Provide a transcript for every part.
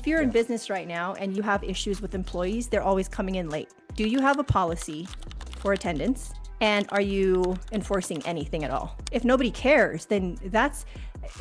If you're in Yeah. business right now and you have issues with employees, they're always coming in late. Do you have a policy for attendance? And are you enforcing anything at all? If nobody cares, then that's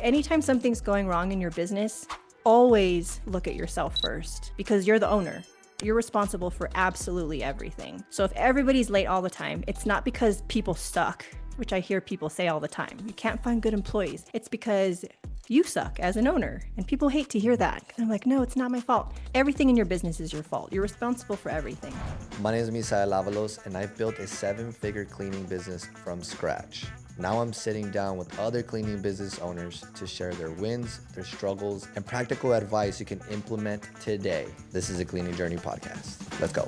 anytime something's going wrong in your business, always look at yourself first because you're the owner. You're responsible for absolutely everything. So if everybody's late all the time, it's not because people suck, which I hear people say all the time. You can't find good employees. It's because you suck as an owner. And people hate to hear that. I'm like, no, it's not my fault. Everything in your business is your fault. You're responsible for everything. My name is Misael Lavalos, and I've built a 7-figure cleaning business from scratch. Now I'm sitting down with other cleaning business owners to share their wins, their struggles, and practical advice you can implement today. This is a Cleaning Journey podcast. Let's go.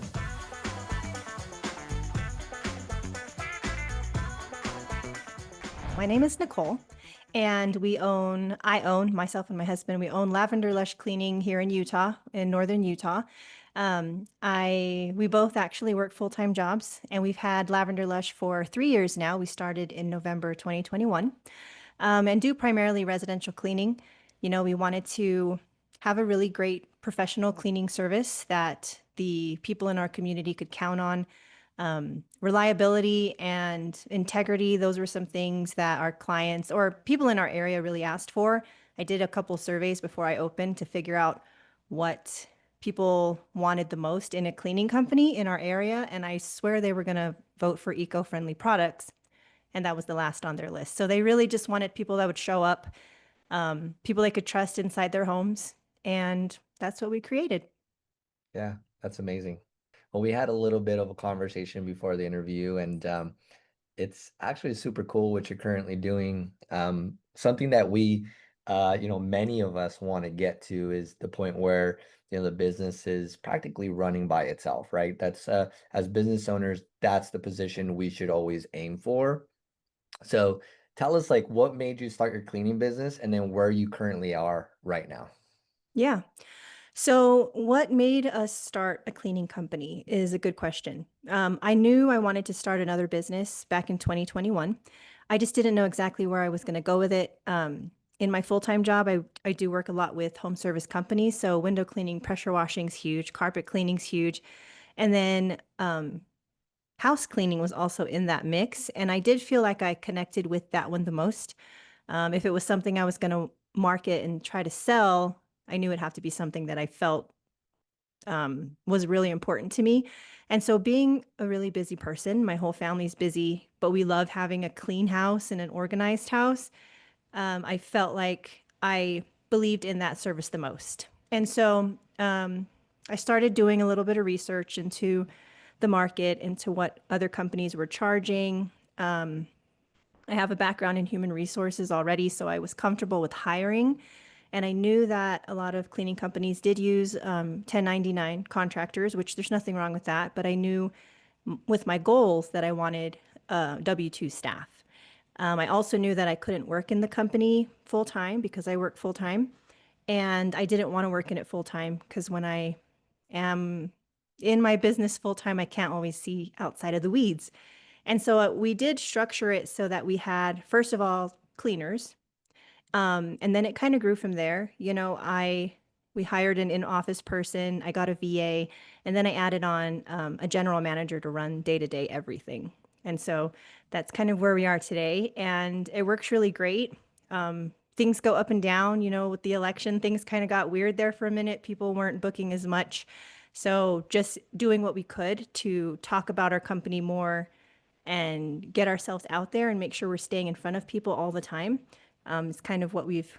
My name is Nicole, and myself and my husband, we own Lavender Lush Cleaning here in Utah, in northern Utah. We both actually work full-time jobs, and we've had Lavender Lush for 3 years now. We started in November 2021, and do primarily residential cleaning. You know, we wanted to have a really great professional cleaning service that the people in our community could count on. Reliability and integrity, those were some things that our clients or people in our area really asked for. I did a couple surveys before I opened to figure out what people wanted the most in a cleaning company in our area, and I swear they were going to vote for eco-friendly products, and that was the last on their list. So they really just wanted people that would show up, people they could trust inside their homes, and that's what we created. Yeah, that's amazing. Well, we had a little bit of a conversation before the interview, and it's actually super cool what you're currently doing. Something that many of us want to get to is the point where, the business is practically running by itself, right? That's as business owners, that's the position we should always aim for. So tell us, like, what made you start your cleaning business and then where you currently are right now. Yeah. So, what made us start a cleaning company is a good question. I knew I wanted to start another business back in 2021. I just didn't know exactly where I was going to go with it. In my full-time job, I do work a lot with home service companies. So, window cleaning, pressure washing's huge, carpet cleaning's huge. And then house cleaning was also in that mix. And I did feel like I connected with that one the most. If it was something I was going to market and try to sell, I knew it'd have to be something that I felt was really important to me. And so, being a really busy person, my whole family's busy, but we love having a clean house and an organized house. I felt like I believed in that service the most. And so, I started doing a little bit of research into the market, into what other companies were charging. I have a background in human resources already, so I was comfortable with hiring. And I knew that a lot of cleaning companies did use 1099 contractors, which there's nothing wrong with that. But I knew with my goals that I wanted W-2 staff. I also knew that I couldn't work in the company full time because I work full time. And I didn't want to work in it full time because when I am in my business full time, I can't always see outside of the weeds. And so we did structure it so that we had, first of all, cleaners. And then it kind of grew from there. We hired an in-office person, I got a VA, and then I added on a general manager to run day-to-day everything. And so that's kind of where we are today, and it works really great. Things go up and down, with the election, things kind of got weird there for a minute. People weren't booking as much. So just doing what we could to talk about our company more and get ourselves out there and make sure we're staying in front of people all the time. It's kind of what we've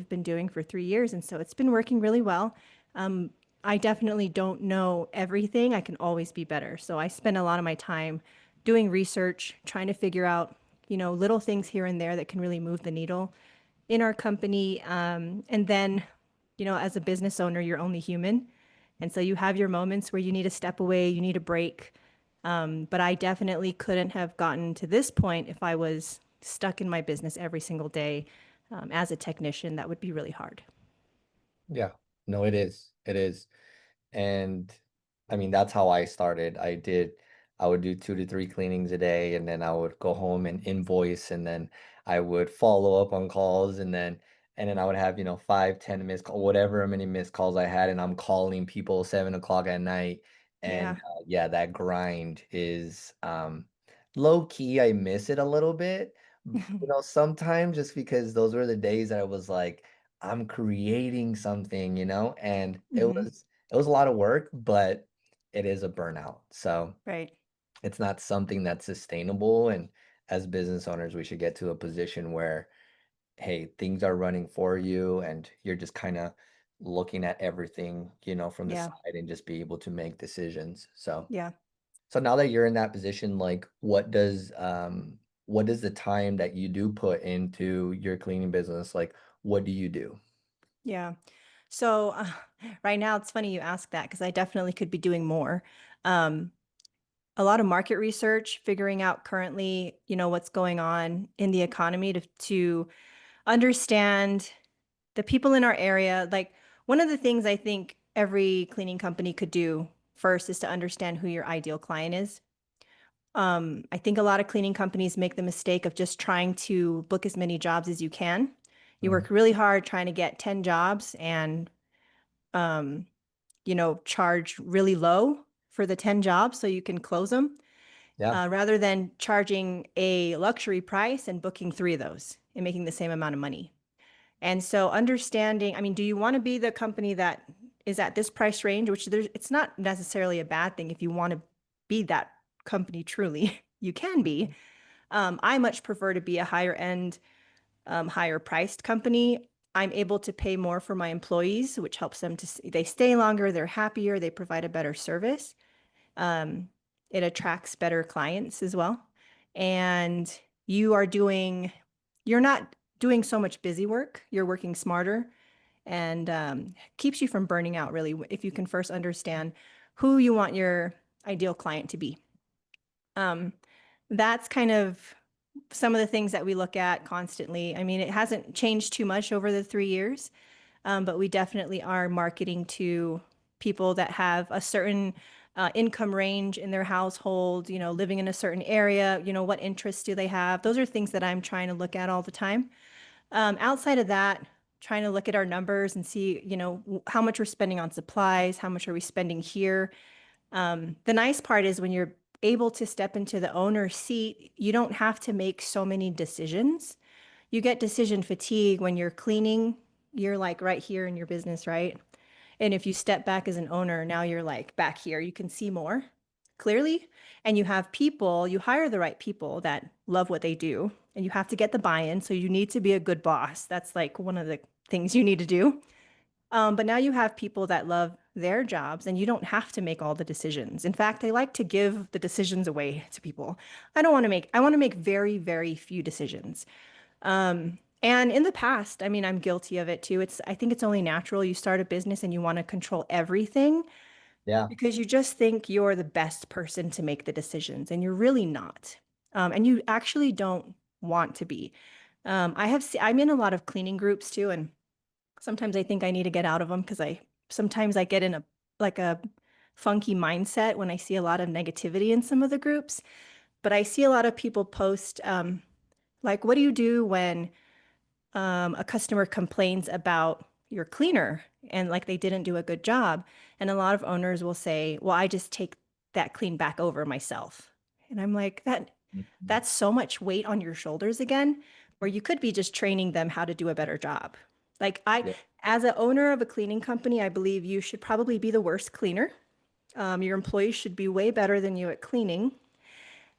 been doing for 3 years, and so it's been working really well. I definitely don't know everything. I can always be better. So I spend a lot of my time doing research, trying to figure out, little things here and there that can really move the needle in our company. And then, as a business owner, you're only human, and so you have your moments where you need to step away, you need a break. But I definitely couldn't have gotten to this point if I was stuck in my business every single day as a technician. That would be really hard. Yeah, no, it is. It is. And I mean, that's how I started. I would do 2 to 3 cleanings a day, and then I would go home and invoice, and then I would follow up on calls, and then and then I would have, 5, 10 missed call, whatever many missed calls I had, and I'm calling people 7 o'clock at night. And Yeah. yeah, that grind is low key. I miss it a little bit, sometimes just because those were the days that I was like, I'm creating something, and it Mhm. was it was a lot of work, but it is a burnout. So Right. it's not something that's sustainable. And as business owners, we should get to a position where, hey, things are running for you and you're just kind of looking at everything, from the Yeah. side and just be able to make decisions. So Yeah. now that you're in that position, like what does the time that you do put into your cleaning business, like what do you do? Yeah. So, right now it's funny you ask that because I definitely could be doing more. Um, a lot of market research, figuring out currently, what's going on in the economy to understand the people in our area. Like, one of the things I think every cleaning company could do first is to understand who your ideal client is. I think a lot of cleaning companies make the mistake of just trying to book as many jobs as you can. You Mhm. work really hard trying to get 10 jobs and, um, charge really low for the 10 jobs so you can close them, Yeah. rather than charging a luxury price and booking three of those and making the same amount of money. And so understanding, I mean, do you want to be the company that is at this price range, which it's not necessarily a bad thing if you want to be that company truly. You can be. I much prefer to be a higher end, higher priced company. I'm able to pay more for my employees, which helps them they stay longer, they're happier, they provide a better service. Um, it attracts better clients as well. And you are doing, you're not doing so much busy work, you're working smarter and keeps you from burning out, really, if you can first understand who you want your ideal client to be. Um, that's kind of some of the things that we look at constantly. I mean, it hasn't changed too much over the 3 years, but we definitely are marketing to people that have a certain income range in their household, living in a certain area, what interests do they have? Those are things that I'm trying to look at all the time. Outside of that, trying to look at our numbers and see, how much we're spending on supplies, how much are we spending here. The nice part is when you're able to step into the owner's seat, you don't have to make so many decisions. You get decision fatigue when you're cleaning. You're like right here in your business, right? And if you step back as an owner, now you're like back here, you can see more clearly. And you have people, you hire the right people that love what they do, and you have to get the buy in. So you need to be a good boss. That's like one of the things you need to do. But now you have people that love their jobs and you don't have to make all the decisions. In fact, I like to give the decisions away to people. I want to make very, very few decisions. And in the past, I mean, I'm guilty of it too. I think it's only natural. You start a business and you want to control everything Yeah. because you just think you're the best person to make the decisions and you're really not. And you actually don't want to be. I'm in a lot of cleaning groups too, and sometimes I think I need to get out of them because sometimes I get in a funky mindset when I see a lot of negativity in some of the groups. But I see a lot of people post, like, what do you do when a customer complains about your cleaner and like they didn't do a good job? And a lot of owners will say, well, I just take that clean back over myself. And I'm like, Mhm. that's so much weight on your shoulders again, where you could be just training them how to do a better job. Like Yeah. as an owner of a cleaning company, I believe you should probably be the worst cleaner. Your employees should be way better than you at cleaning.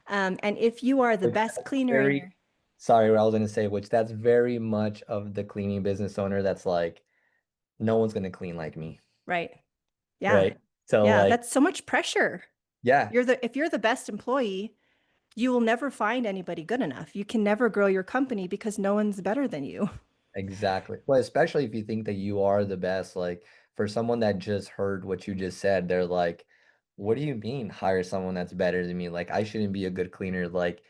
And if you are the Which best that's cleaner in very your, sorry, what I was gonna say, which that's very much of the cleaning business owner that's like, no one's gonna clean like me, right? Yeah. right? So Yeah. like, That's so much pressure. yeah, If you're the best employee, you will never find anybody good enough. You can never grow your company because no one's better than you. exactly. Well, especially if you think that you are the best, like for someone that just heard what you just said, they're like, what do you mean hire someone that's better than me? Like I shouldn't be a good cleaner. Like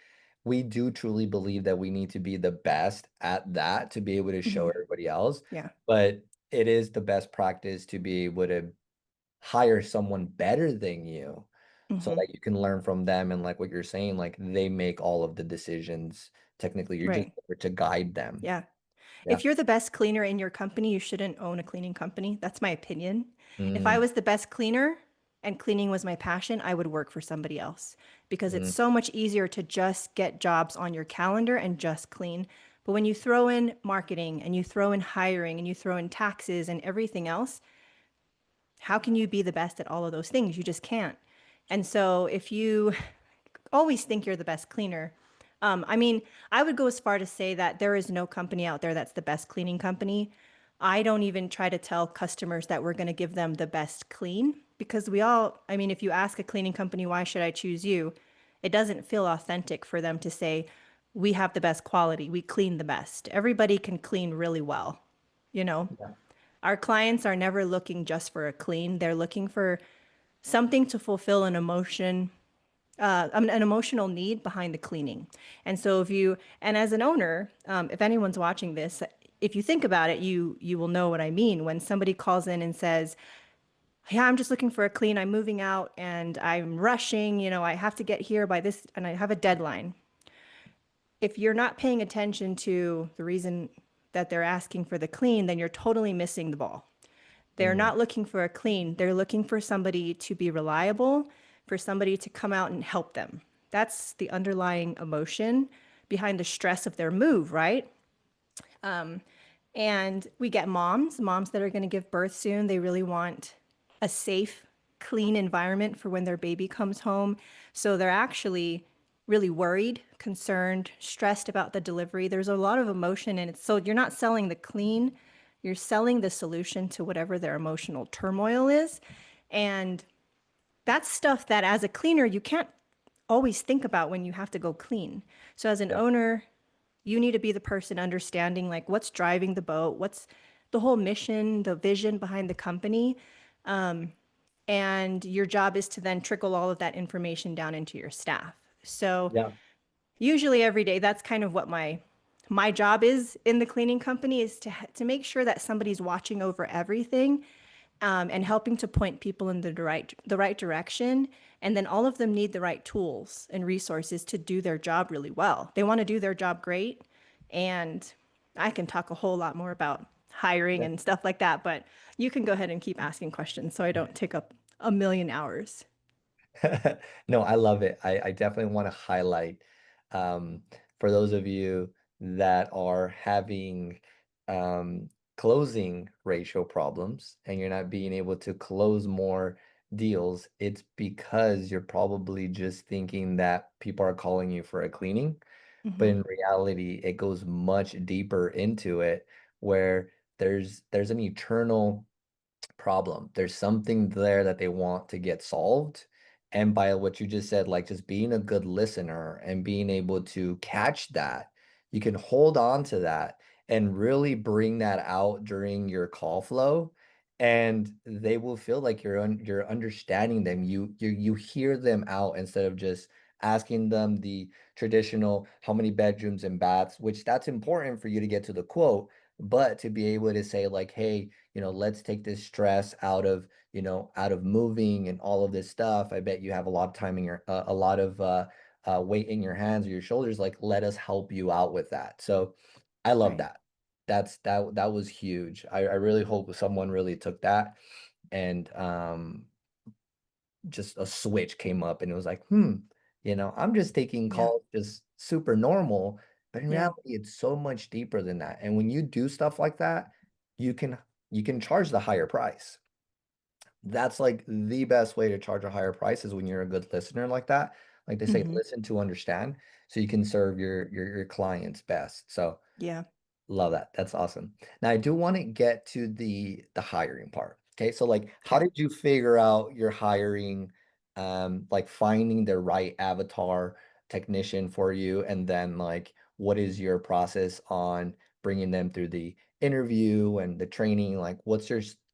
we do truly believe that we need to be the best at that to be able to show Mhm. everybody else. Yeah. But it is the best practice to be able to hire someone better than you so Hmm. that you can learn from them. And like what you're saying, like they make all of the decisions. Technically, you're just Right. there to guide them. Yeah. Yeah. If you're the best cleaner in your company, you shouldn't own a cleaning company. That's my opinion. If I Mm, was the best cleaner and cleaning was my passion, I would work for somebody else because it's mm, so much easier to just get jobs on your calendar and just clean. But when you throw in marketing and you throw in hiring and you throw in taxes and everything else, how can you be the best at all of those things? You just can't. And so if you always think you're the best cleaner, I mean, I would go as far to say that there is no company out there that's the best cleaning company. I don't even try to tell customers that we're going to give them the best clean because we all, I mean, if you ask a cleaning company, why should I choose you? It doesn't feel authentic for them to say, we have the best quality, we clean the best. Everybody can clean really well, you know? yeah. Our clients are never looking just for a clean, they're looking for something to fulfill an emotion, an emotional need behind the cleaning. And so if you, and as an owner, if anyone's watching this, if you think about it, you will know what I mean. When somebody calls in and says, "Yeah, I'm just looking for a clean. I'm moving out and I'm rushing. You know, I have to get here by this, and I have a deadline." If you're not paying attention to the reason that they're asking for the clean, then you're totally missing the ball. They're Mm, not looking for a clean. They're looking for somebody to be reliable, for somebody to come out and help them. That's the underlying emotion behind the stress of their move, right? And we get moms that are going to give birth soon. They really want a safe, clean environment for when their baby comes home. So they're actually really worried, concerned, stressed about the delivery. There's a lot of emotion in it. So you're not selling the clean, you're selling the solution to whatever their emotional turmoil is. And that's stuff that as a cleaner, you can't always think about when you have to go clean. So as an yeah. owner, you need to be the person understanding like what's driving the boat, what's the whole mission, the vision behind the company. And your job is to then trickle all of that information down into your staff. So Yeah. usually every day, that's kind of what my job is in the cleaning company is to make sure that somebody's watching over everything, and helping to point people in the right direction. And then all of them need the right tools and resources to do their job really well. They want to do their job great. And I can talk a whole lot more about hiring and stuff like that, but you can go ahead and keep asking questions so I don't take up a million hours. No, I love it. I definitely want to highlight um, for those of you that are having closing ratio problems and you're not being able to close more deals, it's because you're probably just thinking that people are calling you for a cleaning. But Hmm. in reality, it goes much deeper into it where there's an eternal problem. There's something there that they want to get solved. And by what you just said, like just being a good listener and being able to catch that, you can hold on to that and really bring that out during your call flow. And they will feel like you're understanding them. You hear them out instead of just asking them the traditional how many bedrooms and baths, which that's important for you to get to the quote, but to be able to say like, hey, let's take this stress out of, out of moving and all of this stuff. I bet you have a lot of time in your, a lot of weight in your hands or your shoulders. Like, let us help you out with that. So I love Right. that. That was huge. I really hope someone really took that and just a switch came up and it was like, I'm just taking Yeah. calls just super normal, but in Yeah. reality, it's so much deeper than that. And when you do stuff like that, you can you can charge the higher price. That's like the best way to charge a higher price is when you're a good listener like that. Like they say, Hmm. listen to understand, so you can serve your clients best. So Yeah. love that. That's awesome. Now I do want to get to the hiring part. Okay, so like how Okay. did you figure out your hiring, like finding the right avatar technician for you, and then like what is your process on bringing them through the interview and the training? Like what's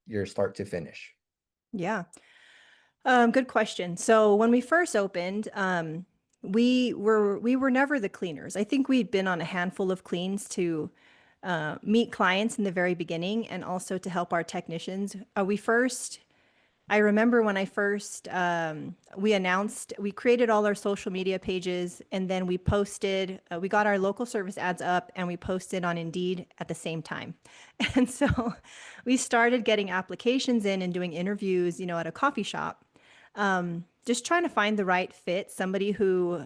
your start to finish? Yeah. Good question. So when we first opened, we were never the cleaners. I think we'd been on a handful of cleans to meet clients in the very beginning and also to help our technicians. We first I remember when I first we created all our social media pages, and then we posted. We got our local service ads up, and we posted on Indeed at the same time. And so we started getting applications in and doing interviews, at a coffee shop, just trying to find the right fit, somebody who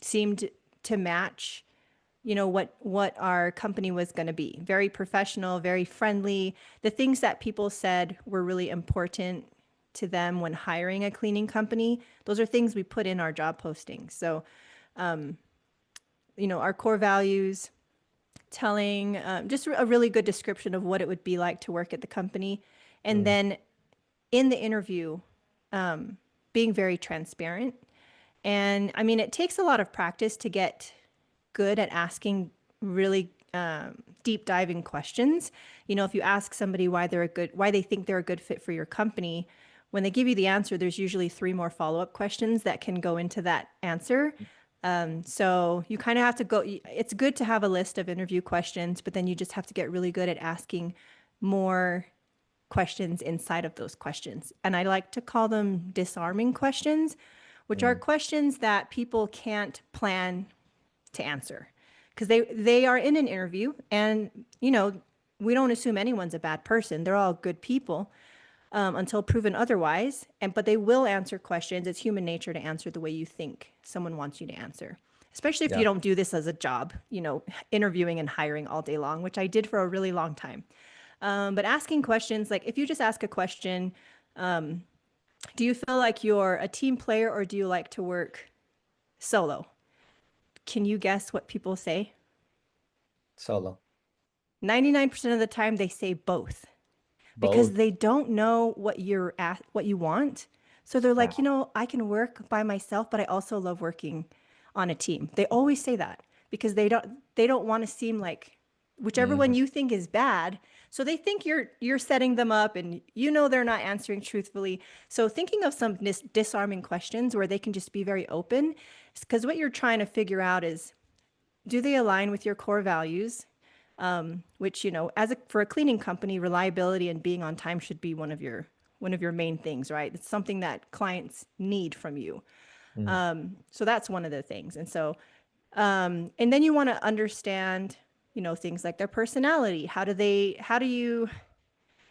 seemed to match what our company was going to be. Very professional, very friendly. The things that people said were really important to them when hiring a cleaning company, those are things we put in our job postings. So, our core values, telling just a really good description of what it would be like to work at the company. And Mm, then in the interview, being very transparent. And I mean, it takes a lot of practice to get good at asking really deep diving questions. If you ask somebody why they think they're a good fit for your company, when they give you the answer, there's usually three more follow-up questions that can go into that answer. So you kind of have to go, it's good to have a list of interview questions, but then you just have to get really good at asking more questions inside of those questions. And I like to call them disarming questions, which are mm, questions that people can't plan to answer because they are in an interview, and we don't assume anyone's a bad person. They're all good people, until proven otherwise. But they will answer questions. It's human nature to answer the way you think someone wants you to answer, especially if you yeah. don't do this as a job, interviewing and hiring all day long, which I did for a really long time. But asking questions, like if you just ask a question, do you feel like you're a team player or do you like to work solo? Can you guess what people say? Solo. 99% of the time they say both because Both. they don't know what you want. So they're like, Wow. I can work by myself, but I also love working on a team. They always say that because they don't want to seem like whichever one Hmm. you think is bad. So they think you're setting them up, and they're not answering truthfully. So thinking of some disarming questions where they can just be very open, because what you're trying to figure out is, do they align with your core values? Which, for a cleaning company, reliability and being on time should be one of your main things, right? It's something that clients need from you. Mm, So that's one of the things. And so, and then you want to understand, things like their personality. How do you,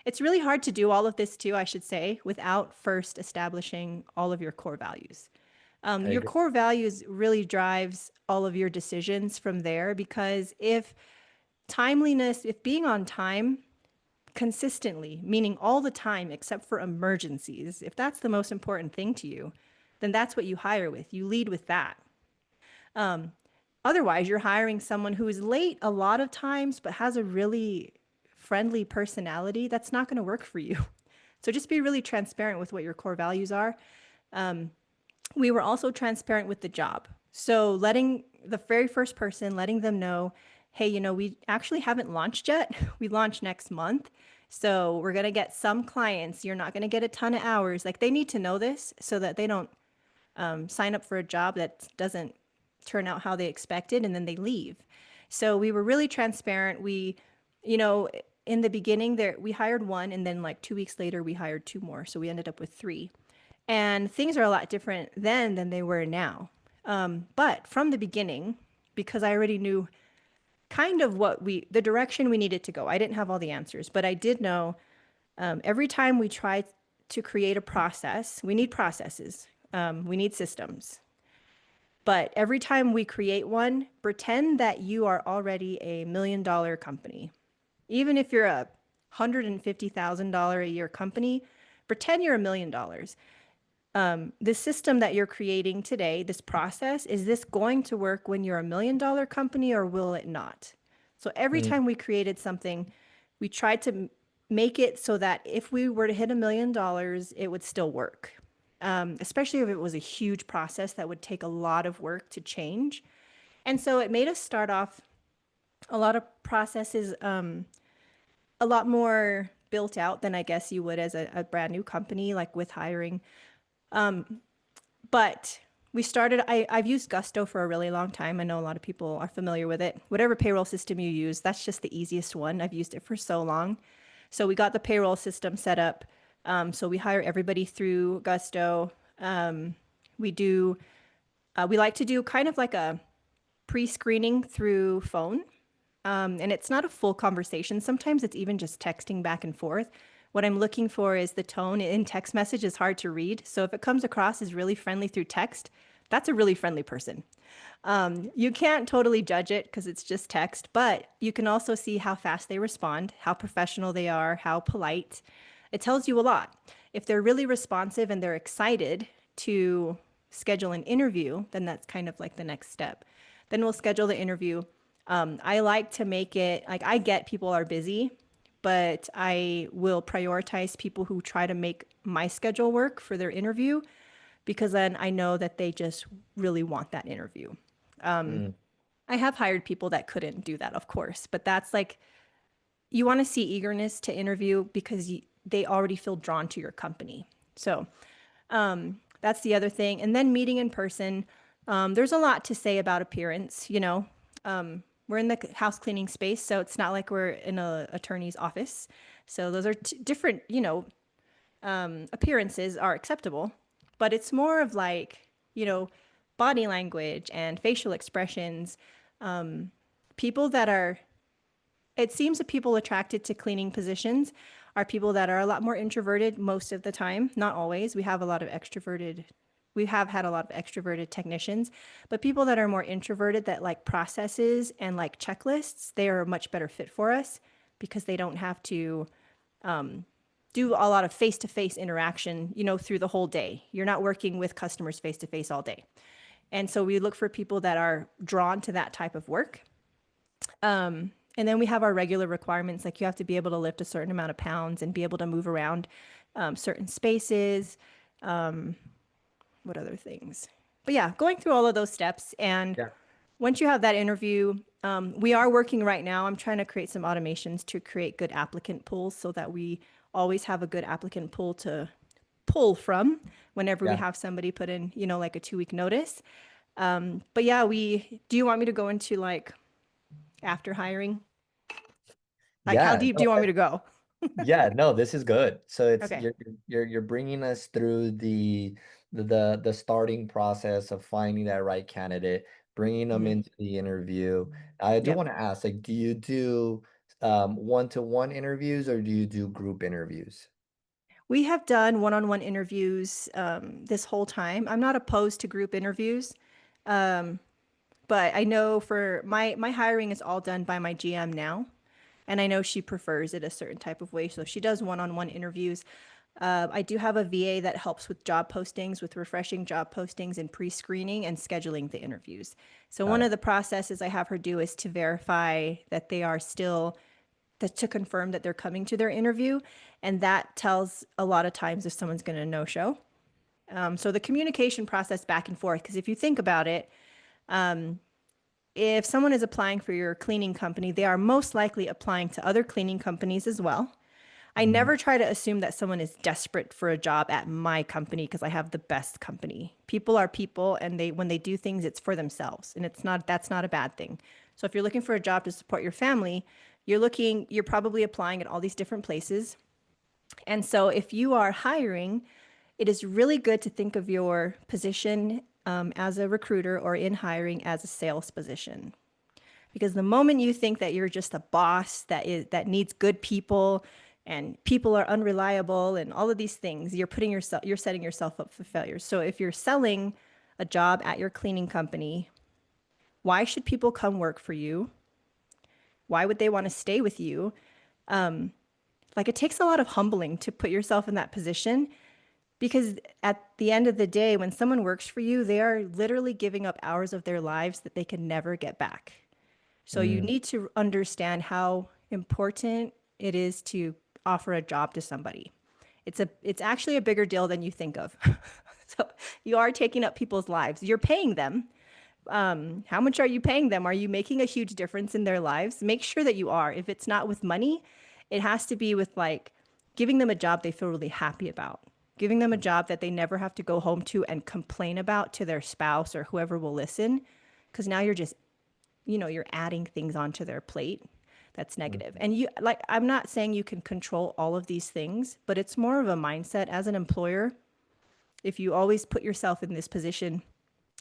it's really hard to do all of this too, I should say, without first establishing all of your core values. I Your agree. core values really drives all of your decisions from there, because if being on time consistently, meaning all the time except for emergencies, if that's the most important thing to you, then that's what you hire with. You lead with that. Otherwise, you're hiring someone who is late a lot of times but has a really friendly personality. That's not going to work for you. So just be really transparent with what your core values are. We were also transparent with the job. So letting the very first person, letting them know, hey, we actually haven't launched yet. We launch next month. So we're going to get some clients. You're not going to get a ton of hours. Like, they need to know this so that they don't sign up for a job that doesn't turn out how they expected and then they leave. So we were really transparent. You know, in the beginning there we hired one, and then like 2 weeks later we hired two more. So we ended up with three. And things are a lot different then than they were now. But from the beginning, because I already knew kind of the direction we needed to go, I didn't have all the answers, but I did know, every time we try to create a process, we need processes, we need systems. But every time we create one, pretend that you are already a $1 million company. Even if you're a $150,000 a year company, pretend you're $1 million. The system that you're creating today, this process, is this going to work when you're a $1 million company, or will it not? So every Mm, time we created something, we tried to make it so that if we were to hit $1 million, it would still work. Especially if it was a huge process that would take a lot of work to change. And so it made us start off a lot of processes, a lot more built out than I guess you would as a brand new company, like with hiring. But I've used Gusto for a really long time. I know a lot of people are familiar with it. Whatever payroll system you use, that's just the easiest one. I've used it for so long. So we got the payroll system set up So we hire everybody through Gusto. Um, we do, we like to do kind of like a pre-screening through phone. And it's not a full conversation. Sometimes it's even just texting back and forth. What I'm looking for is the tone in text message is hard to read. So if it comes across as really friendly through text, that's a really friendly person. You can't totally judge it because it's just text, but you can also see how fast they respond, how professional they are, how polite. It tells you a lot. If they're really responsive and they're excited to schedule an interview, then that's kind of like the next step. Then we'll schedule the interview. I like to make it like I get people are busy, but I will prioritize people who try to make my schedule work for their interview because then I know that they just really want that interview. Mm, I have hired people that couldn't do that, of course, but that's like you want to see eagerness to interview because they already feel drawn to your company. So that's the other thing. And then meeting in person, there's a lot to say about appearance. We're in the house cleaning space, so it's not like we're in a attorney's office. So those are different, appearances are acceptable, but it's more of like, body language and facial expressions. People that are, it seems that people attracted to cleaning positions are people that are a lot more introverted most of the time, not always. We have had a lot of extroverted technicians, but people that are more introverted that like processes and like checklists, they are a much better fit for us because they don't have to do a lot of face-to-face interaction, through the whole day. You're not working with customers face-to-face all day. And so we look for people that are drawn to that type of work. And then we have our regular requirements, like you have to be able to lift a certain amount of pounds and be able to move around certain spaces. What other things? But yeah, going through all of those steps. And yeah. once you have that interview, we are working right now. I'm trying to create some automations to create good applicant pools so that we always have a good applicant pool to pull from whenever we Yeah. have somebody put in, like a 2 week notice. But yeah, do you want me to go into like after hiring? Like, how Yeah. deep do No, you want me to go? yeah, no, this is good. So it's Okay. you're bringing us through the starting process of finding that right candidate, bringing them Hmm. into the interview. I do Yep. want to ask, like, do you do one-to-one interviews or do you do group interviews? We have done one-on-one interviews this whole time. I'm not opposed to group interviews, but I know for my hiring is all done by my GM now, and I know she prefers it a certain type of way, so she does one-on-one interviews. I do have a VA that helps with job postings, with refreshing job postings and pre-screening and scheduling the interviews. So Got one it. of the processes I have her do is to verify that they are still that to confirm that they're coming to their interview, and that tells a lot of times if someone's going to no show. So the communication process back and forth, because if you think about it, if someone is applying for your cleaning company, they are most likely applying to other cleaning companies as well. I Mhm. never try to assume that someone is desperate for a job at my company because I have the best company. People are people and they when they do things it's for themselves and that's not a bad thing. So if you're looking for a job to support your family, you're probably applying at all these different places. And so if you are hiring, it is really good to think of your position as a recruiter or in hiring as a sales position. Because the moment you think that you're just a boss that needs good people and people are unreliable and all of these things, you're setting yourself up for failure. So if you're selling a job at your cleaning company, why should people come work for you? Why would they want to stay with you? Like it takes a lot of humbling to put yourself in that position because at the end of the day, when someone works for you, they are literally giving up hours of their lives that they can never get back. So you Mm, need to understand how important it is to offer a job to somebody. It's actually a bigger deal than you think of. So you are taking up people's lives. You're paying them. How much are you paying them? Are you making a huge difference in their lives? Make sure that you are. If it's not with money, it has to be with like giving them a job they feel really happy about. Giving them a job that they never have to go home to and complain about to their spouse or whoever will listen. Because now you're just you're adding things onto their plate. that's negative. Mhm. And you like, I'm not saying you can control all of these things, but it's more of a mindset as an employer. If you always put yourself in this position,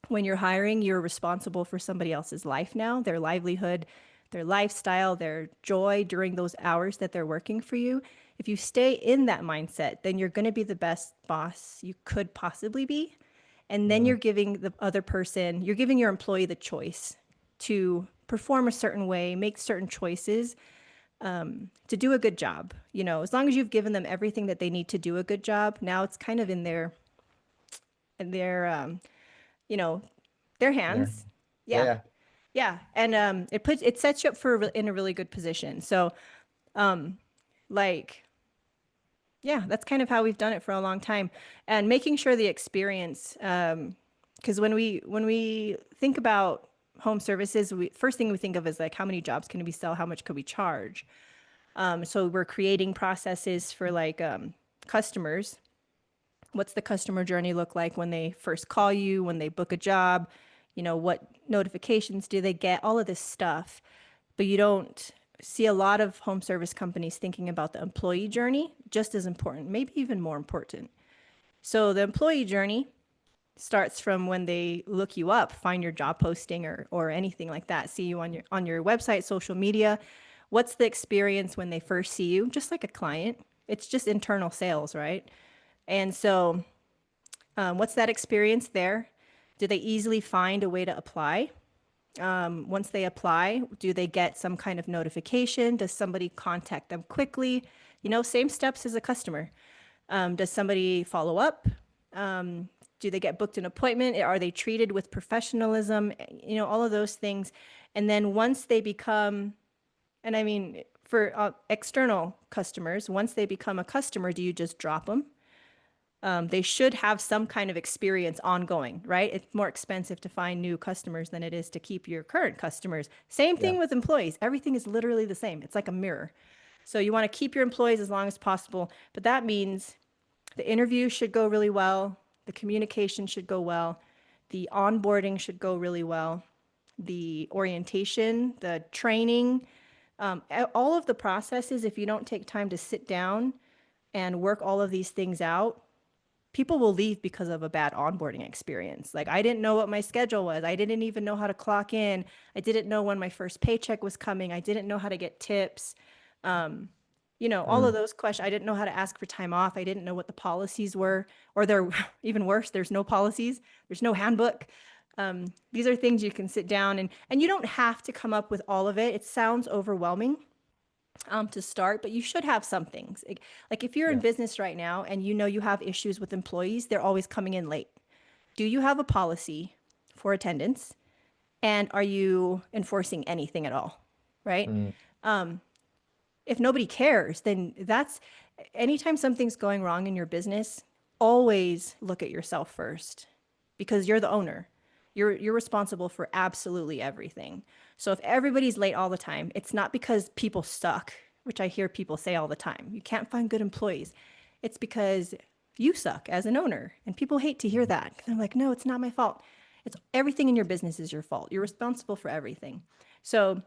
when you're hiring, you're responsible for somebody else's life now, their livelihood, their lifestyle, their joy during those hours that they're working for you. If you stay in that mindset, then you're going to be the best boss you could possibly be. And then Mm, you're giving the other person, you're giving your employee the choice to perform a certain way, make certain choices, to do a good job. You know, as long as you've given them everything that they need to do a good job, now it's kind of in their you know, their there. hands. Yeah, Yeah. yeah. Yeah. And it sets you up for in a really good position. So like yeah, that's kind of how we've done it for a long time. And making sure the experience, because when we think about home services, we first thing we think of is like how many jobs can we sell, how much could we charge. So we're creating processes for like customers. What's the customer journey look like when they first call you, when they book a job? You know, what notifications do they get? All of this stuff. But you don't see a lot of home service companies thinking about the employee journey just as important, maybe even more important. So the employee journey starts from when they look you up, find your job posting or anything like that, see you on your website, social media. What's the experience when they first see you? Just like a client, it's just internal sales, right? And so, what's that experience there? Do they easily find a way to apply? Once they apply, do they get some kind of notification? Does somebody contact them quickly? You know, same steps as a customer. Does somebody follow up? Do they get booked an appointment? Are they treated with professionalism? You know, all of those things. And then once they become, and I mean, for external customers, once they become a customer, do you just drop them? They should have some kind of experience ongoing, right? It's more expensive to find new customers than it is to keep your current customers. Same Yeah. thing with employees. Everything is literally the same. It's like a mirror. So you want to keep your employees as long as possible, but that means the interview should go really well, the communication should go well, the onboarding should go really well, the orientation, the training, all of the processes. If you don't take time to sit down and work all of these things out, people will leave because of a bad onboarding experience. Like, I didn't know what my schedule was. I didn't even know how to clock in. I didn't know when my first paycheck was coming. I didn't know how to get tips. You know, all of Mm, those questions. I didn't know how to ask for time off. I didn't know what the policies were, or they're even worse. There's no policies. There's no handbook. These are things you can sit down and you don't have to come up with all of it. It sounds overwhelming to start, but you should have some things. Like if you're in yeah. business right now and you know you have issues with employees, they're always coming in late. Do you have a policy for attendance? And are you enforcing anything at all? Right? Mm, If nobody cares, then that's anytime something's going wrong in your business, always look at yourself first because you're the owner. You're responsible for absolutely everything. So if everybody's late all the time, it's not because people suck, which I hear people say all the time. You can't find good employees. It's because you suck as an owner. And people hate to hear that. They're like, "No, it's not my fault." It's everything in your business is your fault. You're responsible for everything. So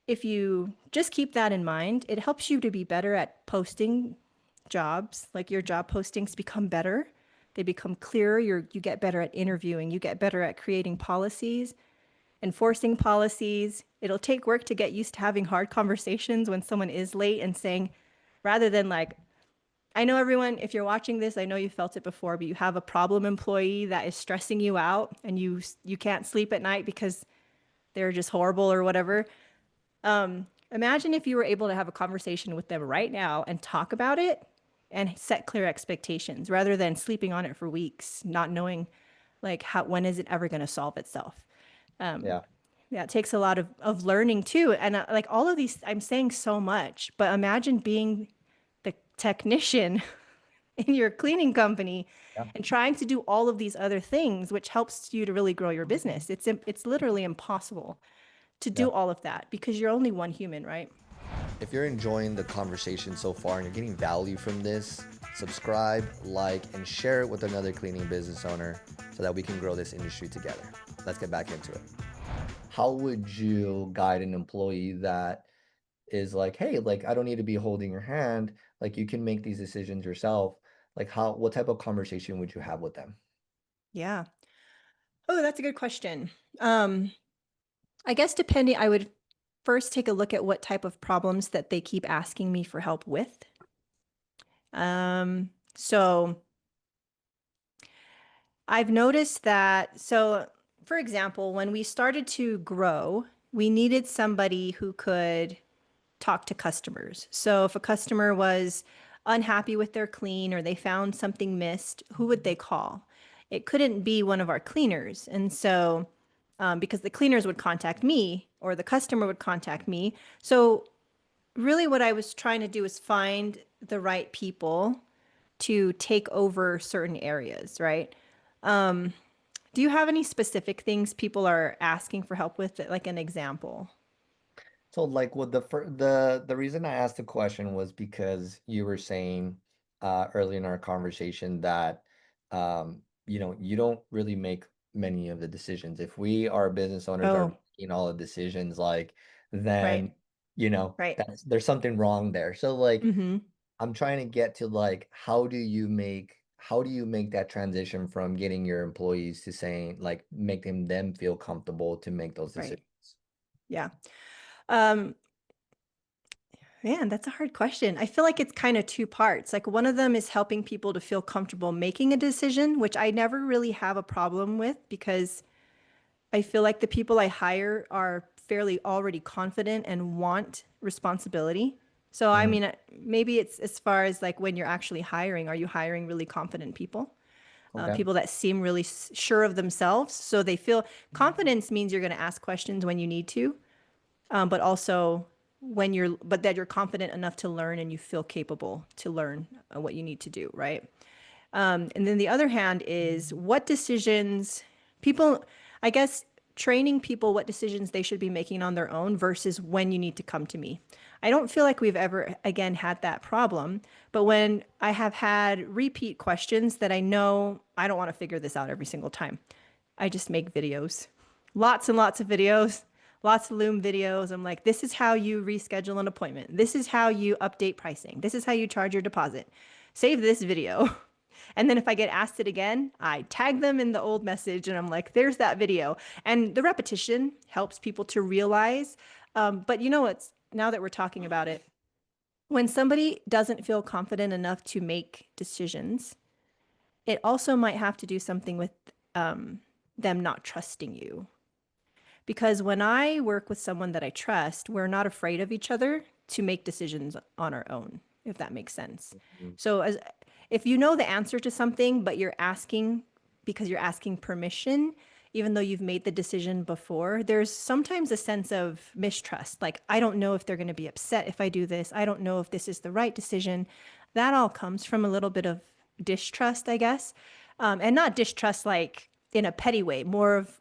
if you just keep that in mind, it helps you to be better at posting jobs. Like your job postings become better. They become clearer. You get better at interviewing. You get better at creating policies, enforcing policies. It'll take work to get used to having hard conversations when someone is late and saying, rather than like, I know everyone, if you're watching this, I know you felt it before, but you have a problem employee that is stressing you out and you can't sleep at night because they're just horrible or whatever. Imagine if you were able to have a conversation with them right now and talk about it and set clear expectations rather than sleeping on it for weeks, not knowing like when is it ever going to solve itself. yeah. Yeah, it takes a lot of learning too. And like all of these, I'm saying so much, but imagine being the technician in your cleaning company Yeah. and trying to do all of these other things, which helps you to really grow your business. It's literally impossible to Yeah. do all of that because you're only one human, right? If you're enjoying the conversation so far and you're getting value from this, subscribe, like, and share it with another cleaning business owner so that we can grow this industry together. Let's get back into it. How would you guide an employee that is like, hey, like I don't need to be holding your hand. Like you can make these decisions yourself. Like what type of conversation would you have with them? Yeah. Oh, that's a good question. Um, I guess depending, I would first take a look at what type of problems that they keep asking me for help with. So I've noticed that. So, for example, when we started to grow, we needed somebody who could talk to customers. So, if a customer was unhappy with their clean or they found something missed, who would they call? It couldn't be one of our cleaners. And so, because the cleaners would contact me or the customer would contact me. So, really, what I was trying to do is find the right people to take over certain areas, right? Do you have any specific things people are asking for help with, like an example? So like with the reason I asked the question was because you were saying early in our conversation that you don't really make many of the decisions. If we our business owners are Oh, making all the decisions, like right, then right. there's something wrong there. So like Mm-hmm. I'm trying to get to like how do you make that transition from getting your employees to saying like making them feel comfortable to make those Right. decisions? Yeah. Um, Man, that's a hard question. I feel like it's kind of two parts. Like one of them is helping people to feel comfortable making a decision, which I never really have a problem with because I feel like the people I hire are fairly already confident and want responsibility. So, I Mhm. mean, maybe it's as far as like when you're actually hiring, are you hiring really confident people? Okay. People that seem really sure of themselves. So they feel confidence means you're going to ask questions when you need to, but also but that you're confident enough to learn and you feel capable to learn what you need to do, right? And then the other hand is what decisions people, I guess, training people what decisions they should be making on their own versus when you need to come to me. I don't feel like we've ever, again, had that problem. But when I have had repeat questions that I know I don't want to figure this out every single time, I just make videos. Lots and lots of videos, lots of Loom videos. I'm like, this is how you reschedule an appointment. This is how you update pricing. This is how you charge your deposit. Save this video. And then if I get asked it again, I tag them in the old message and I'm like, there's that video. And the repetition helps people to realize. But you know what's, now that we're talking about it, when somebody doesn't feel confident enough to make decisions, it also might have to do something with them not trusting you. Because when I work with someone that I trust, we're not afraid of each other to make decisions on our own, if that makes sense. Mhm. So as if you know the answer to something, but you're asking because you're asking permission, even though you've made the decision before, there's sometimes a sense of mistrust. Like, I don't know if they're going to be upset if I do this. I don't know if this is the right decision. That all comes from a little bit of distrust, I guess. And not distrust like in a petty way, more of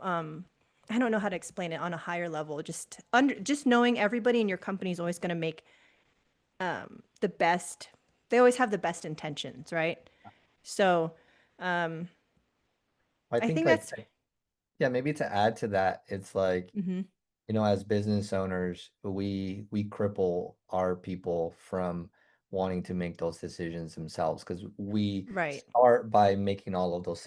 I don't know how to explain it on a higher level. Just knowing everybody in your company is always going to make the best. They always have the best intentions, right? So I I think think like that's. yeah, maybe to add to that, it's like, Mhm. as business owners, we cripple our people from wanting to make those decisions themselves because we Right. start by making all of those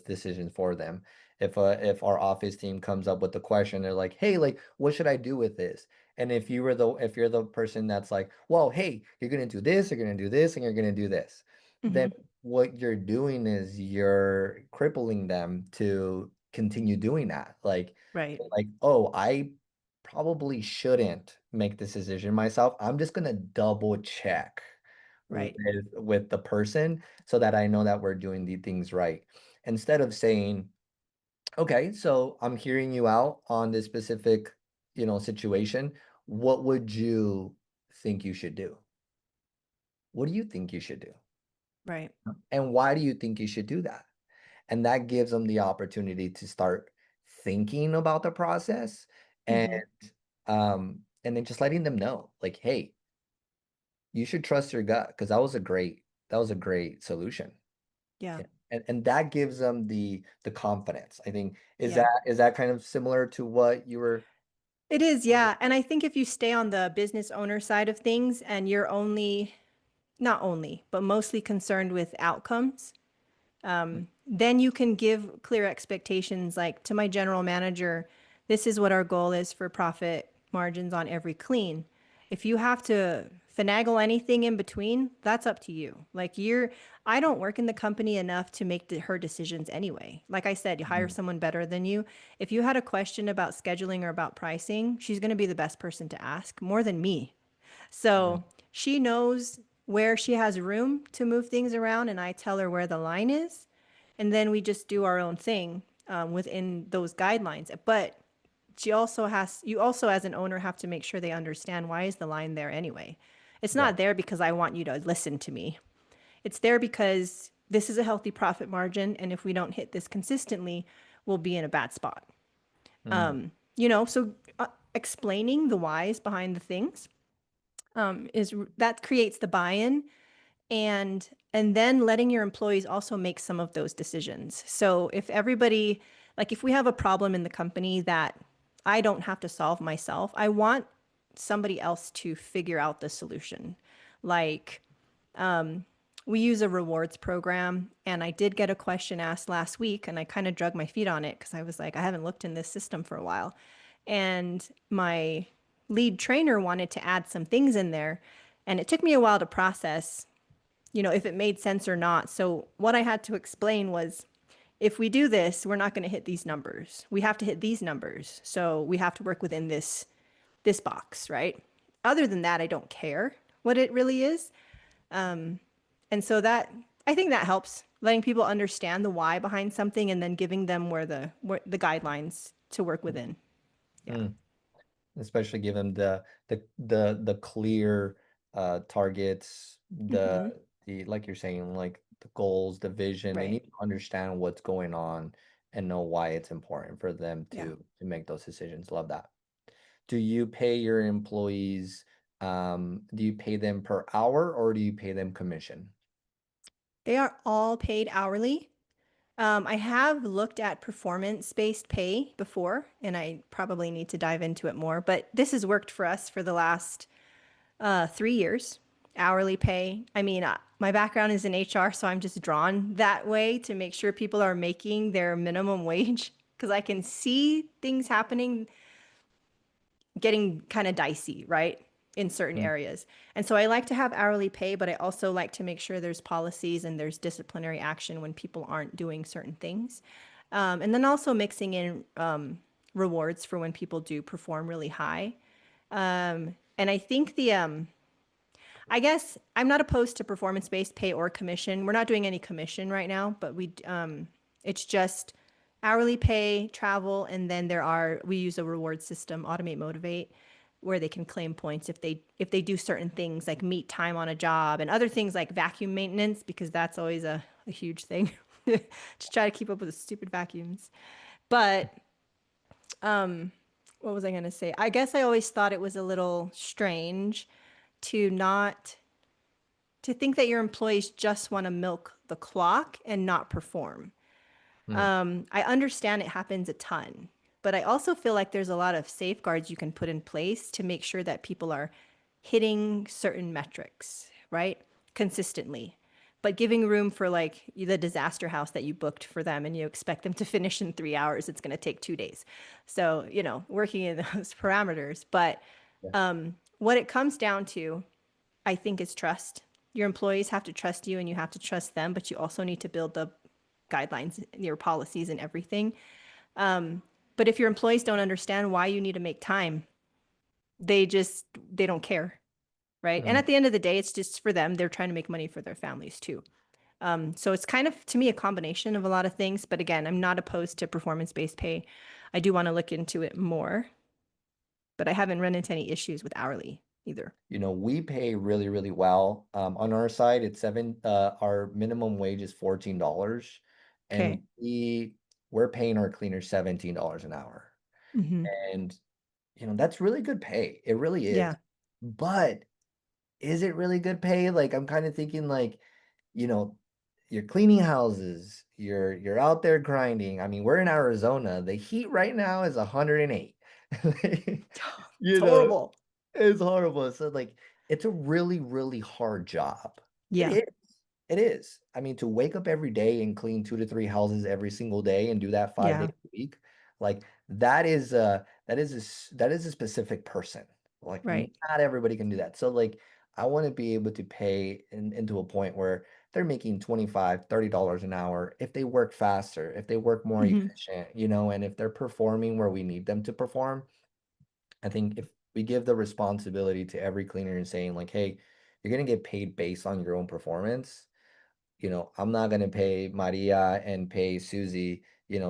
decisions for them. If our office team comes up with the question, they're like, "Hey, like, what should I do with this?" And if you're the person that's like, "Well, hey, you're gonna do this, you're gonna do this, and you're gonna do this," then Mhm. what you're doing is you're crippling them to continue doing that. Right. Like, oh, I probably shouldn't make this decision myself. I'm just gonna double check Right. with the person so that I know that we're doing the things right. Instead of saying, okay, so I'm hearing you out on this specific, situation. What would you think you should do? What do you think you should do? Right. And why do you think you should do that? And that gives them the opportunity to start thinking about the process and Mhm. and then just letting them know, like, hey, you should trust your gut because that was a great solution. Yeah. Yeah. And that gives them the confidence. I think is Yeah. that kind of similar to what you were It is, yeah. And I think if you stay on the business owner side of things and you're only, not only, but mostly concerned with outcomes, then you can give clear expectations like to my general manager, this is what our goal is for profit margins on every clean. If you have to finagle anything in between, that's up to you. Like I don't work in the company enough to make her decisions anyway. Like I said, you hire Mm, someone better than you. If you had a question about scheduling or about pricing, she's going to be the best person to ask more than me. mm, So she knows where she has room to move things around, and I tell her where the line is. And then we just do our own thing within those guidelines. But you also, as an owner, have to make sure they understand why is the line there anyway. It's yeah. not there because I want you to listen to me. It's there because this is a healthy profit margin. And if we don't hit this consistently, we'll be in a bad spot. Mm, So explaining the whys behind the things is that creates the buy-in and then letting your employees also make some of those decisions. So if everybody, like if we have a problem in the company that I don't have to solve myself, I want somebody else to figure out the solution. Like we use a rewards program, and I did get a question asked last week, and I kind of drug my feet on it because I was like, I haven't looked in this system for a while. And my lead trainer wanted to add some things in there, and it took me a while to process, if it made sense or not. So what I had to explain was, if we do this, we're not going to hit these numbers. We have to hit these numbers. So we have to work within this box, right? Other than that, I don't care what it really is. And so that I think that helps letting people understand the why behind something and then giving them where the guidelines to work within. Yeah. mm. Especially give them the clear targets, Hmm. the like you're saying, like the goals, the vision. They Right. need to understand what's going on and know why it's important for them Yeah. to make those decisions. Love that. Do you pay your employees, do you pay them per hour or do you pay them commission? They are all paid hourly. I have looked at performance-based pay before, and I probably need to dive into it more, but this has worked for us for the last 3 years. Hourly pay. I mean, my background is in HR, so I'm just drawn that way to make sure people are making their minimum wage because I can see things happening getting kind of dicey, right? In certain Mm, areas. And so I like to have hourly pay, but I also like to make sure there's policies and there's disciplinary action when people aren't doing certain things. And then also mixing in rewards for when people do perform really high. And I think I guess I'm not opposed to performance-based pay or commission. We're not doing any commission right now, but it's just hourly pay, travel, and then we use a reward system, Automate Motivate, where they can claim points if they do certain things like meet time on a job and other things like vacuum maintenance, because that's always a huge thing to try to keep up with the stupid vacuums. But what was I going to say? I guess I always thought it was a little strange to not to think that your employees just want to milk the clock and not perform. mm, I understand it happens a ton, but I also feel like there's a lot of safeguards you can put in place to make sure that people are hitting certain metrics, right? Consistently. But giving room for like the disaster house that you booked for them and you expect them to finish in 3 hours, it's going to take 2 days. So, working in those parameters. But yeah. what it comes down to, I think, is trust. Your employees have to trust you and you have to trust them, but you also need to build the guidelines, your policies and everything. But if your employees don't understand why you need to make time, they don't care, right? And Mm. at the end of the day, it's just for them. They're trying to make money for their families too. So it's kind of, to me, a combination of a lot of things. But again, I'm not opposed to performance-based pay. I do want to look into it more, but I haven't run into any issues with hourly either. We pay really, really well. On our side, our minimum wage is $14 Okay. and we're paying our cleaners $17 an hour. Hmm. And that's really good pay. It really is. Yeah. But is it really good pay? Like I'm kind of thinking like, you know, you're cleaning houses, you're out there grinding. I mean, we're in Arizona. The heat right now is 108. It's You know, horrible. it's horrible. So like it's a really, really hard job. It Yeah. is. It is. I mean, to wake up every day and clean 2 to 3 houses every single day and do that 5 days Yeah. a week, like that is a specific person. Like Right. not everybody can do that. So like I want to be able to pay into a point where they're making 25, $30 an hour if they work faster, if they work more Hmm. efficient, and if they're performing where we need them to perform. I think if we give the responsibility to every cleaner and saying like, hey, you're gonna get paid based on your own performance. I'm not gonna pay Maria and pay Susie,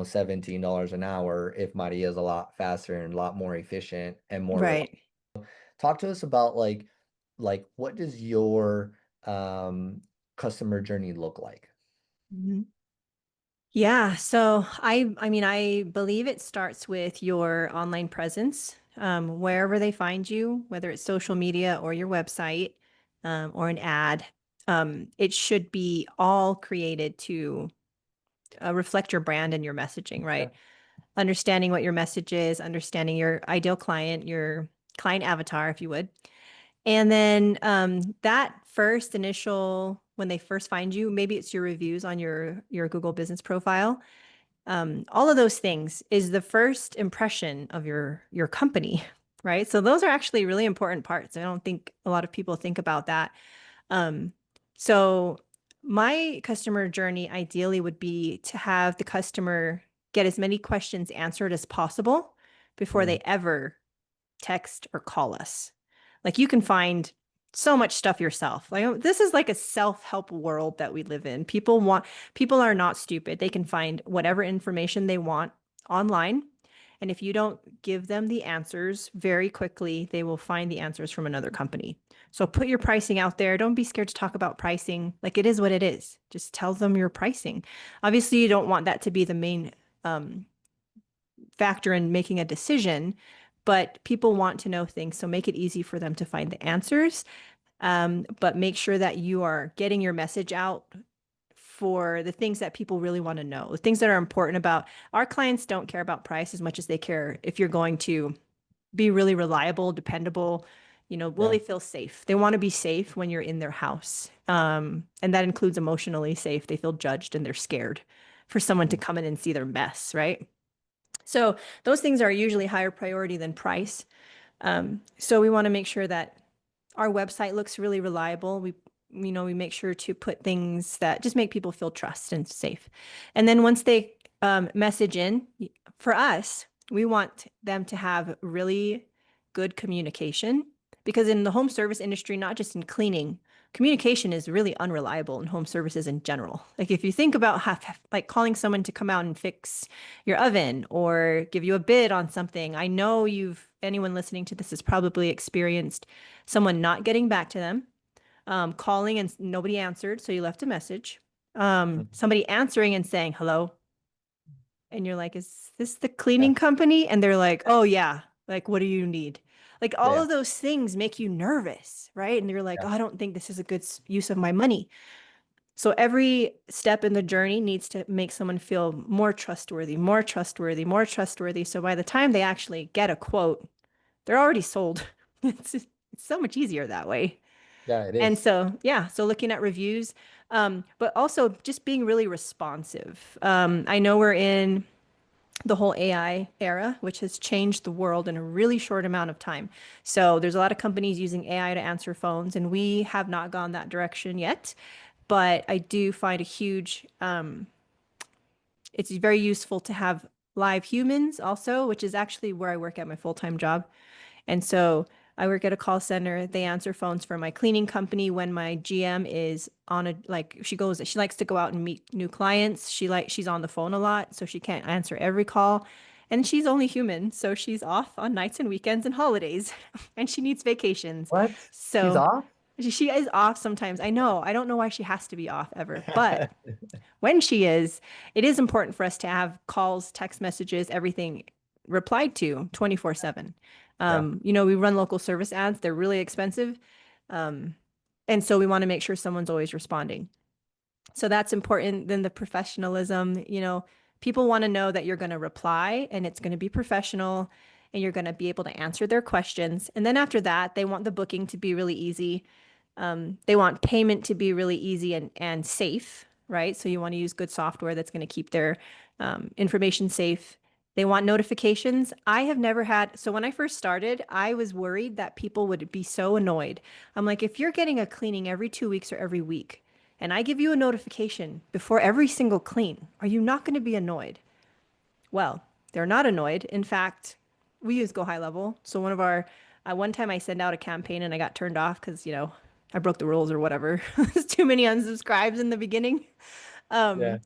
$17 an hour if Maria is a lot faster and a lot more efficient and more reliable. Right. Talk to us about like what does your customer journey look like? Mhm. Yeah, so I mean I believe it starts with your online presence, wherever they find you, whether it's social media or your website, or an ad. It should be all created to reflect your brand and your messaging, Yeah. right? Understanding what your message is, understanding your ideal client, your client avatar, if you would. And then that first initial, when they first find you, maybe it's your reviews on your Google business profile. All of those things is the first impression of your company, right? So those are actually really important parts. I don't think a lot of people think about that. Um, so my customer journey ideally would be to have the customer get as many questions answered as possible before Mm, they ever text or call us. Like you can find so much stuff yourself. Like this is like a self-help world that we live in. People are not stupid. They can find whatever information they want online. And if you don't give them the answers very quickly, they will find the answers from another company. So put your pricing out there. Don't be scared to talk about pricing. Like it is what it is. Just tell them your pricing. Obviously, you don't want that to be the main um, factor in making a decision, but people want to know things. So make it easy for them to find the answers. But make sure that you are getting your message out for the things that people really want to know, the things that are important about our clients don't care about price as much as they care if you're going to be really reliable, dependable. Will yeah. they feel safe? They want to be safe when you're in their house. And that includes emotionally safe. They feel judged and they're scared for someone to Mm, come in and see their mess, right? So those things are usually higher priority than price. So we want to make sure that our website looks really reliable. We make sure to put things that just make people feel trust and safe. And then once they message in, for us, we want them to have really good communication because in the home service industry, not just in cleaning, communication is really unreliable in home services in general. Like if you think about like calling someone to come out and fix your oven or give you a bid on something, I know anyone listening to this has probably experienced someone not getting back to them, calling and nobody answered, so you left a message. mm, Somebody answering and saying hello, and you're like, "Is this the yeah. cleaning company?" And they're like, "Oh yeah, like what do you need?" Like all Yeah. of those things make you nervous, right? And you're like, Yeah. "Oh, I don't think this is a good use of my money." So every step in the journey needs to make someone feel more trustworthy, more trustworthy, more trustworthy. So by the time they actually get a quote, they're already sold. It's so much easier that way. Yeah, it And is. so, yeah, so looking at reviews, but also just being really responsive. I know we're in the whole AI era, which has changed the world in a really short amount of time. So there's a lot of companies using AI to answer phones, and we have not gone that direction yet. But I do find it's very useful to have live humans also, which is actually where I work at my full-time job. And so I work at a call center. They answer phones for my cleaning company when my GM is on she likes to go out and meet new clients. She's on the phone a lot, so she can't answer every call. And she's only human, so she's off on nights and weekends and holidays, and she needs vacations. What? She's So off? she is off sometimes. I know. I don't know why she has to be off ever, but when she is, it is important for us to have calls, text messages, everything replied to 24/7. Yeah. We run local service ads, they're really expensive. Um, and so we want to make sure someone's always responding. So that's important. Then the professionalism, people want to know that you're going to reply and it's going to be professional. and you're going to be able to answer their questions. And then after that, they want the booking to be really easy. They want payment to be really easy and safe, right? So you want to use good software that's going to keep their information safe. They want notifications. I have never had, so when I first started, I was worried that people would be so annoyed. I'm like, if you're getting a cleaning every 2 weeks or every week, and I give you a notification before every single clean, are you not going to be annoyed? Well, they're not annoyed. In fact, we use Go High Level. So one time I sent out a campaign and I got turned off because, I broke the rules or whatever. There's too many unsubscribes in the beginning. Yeah.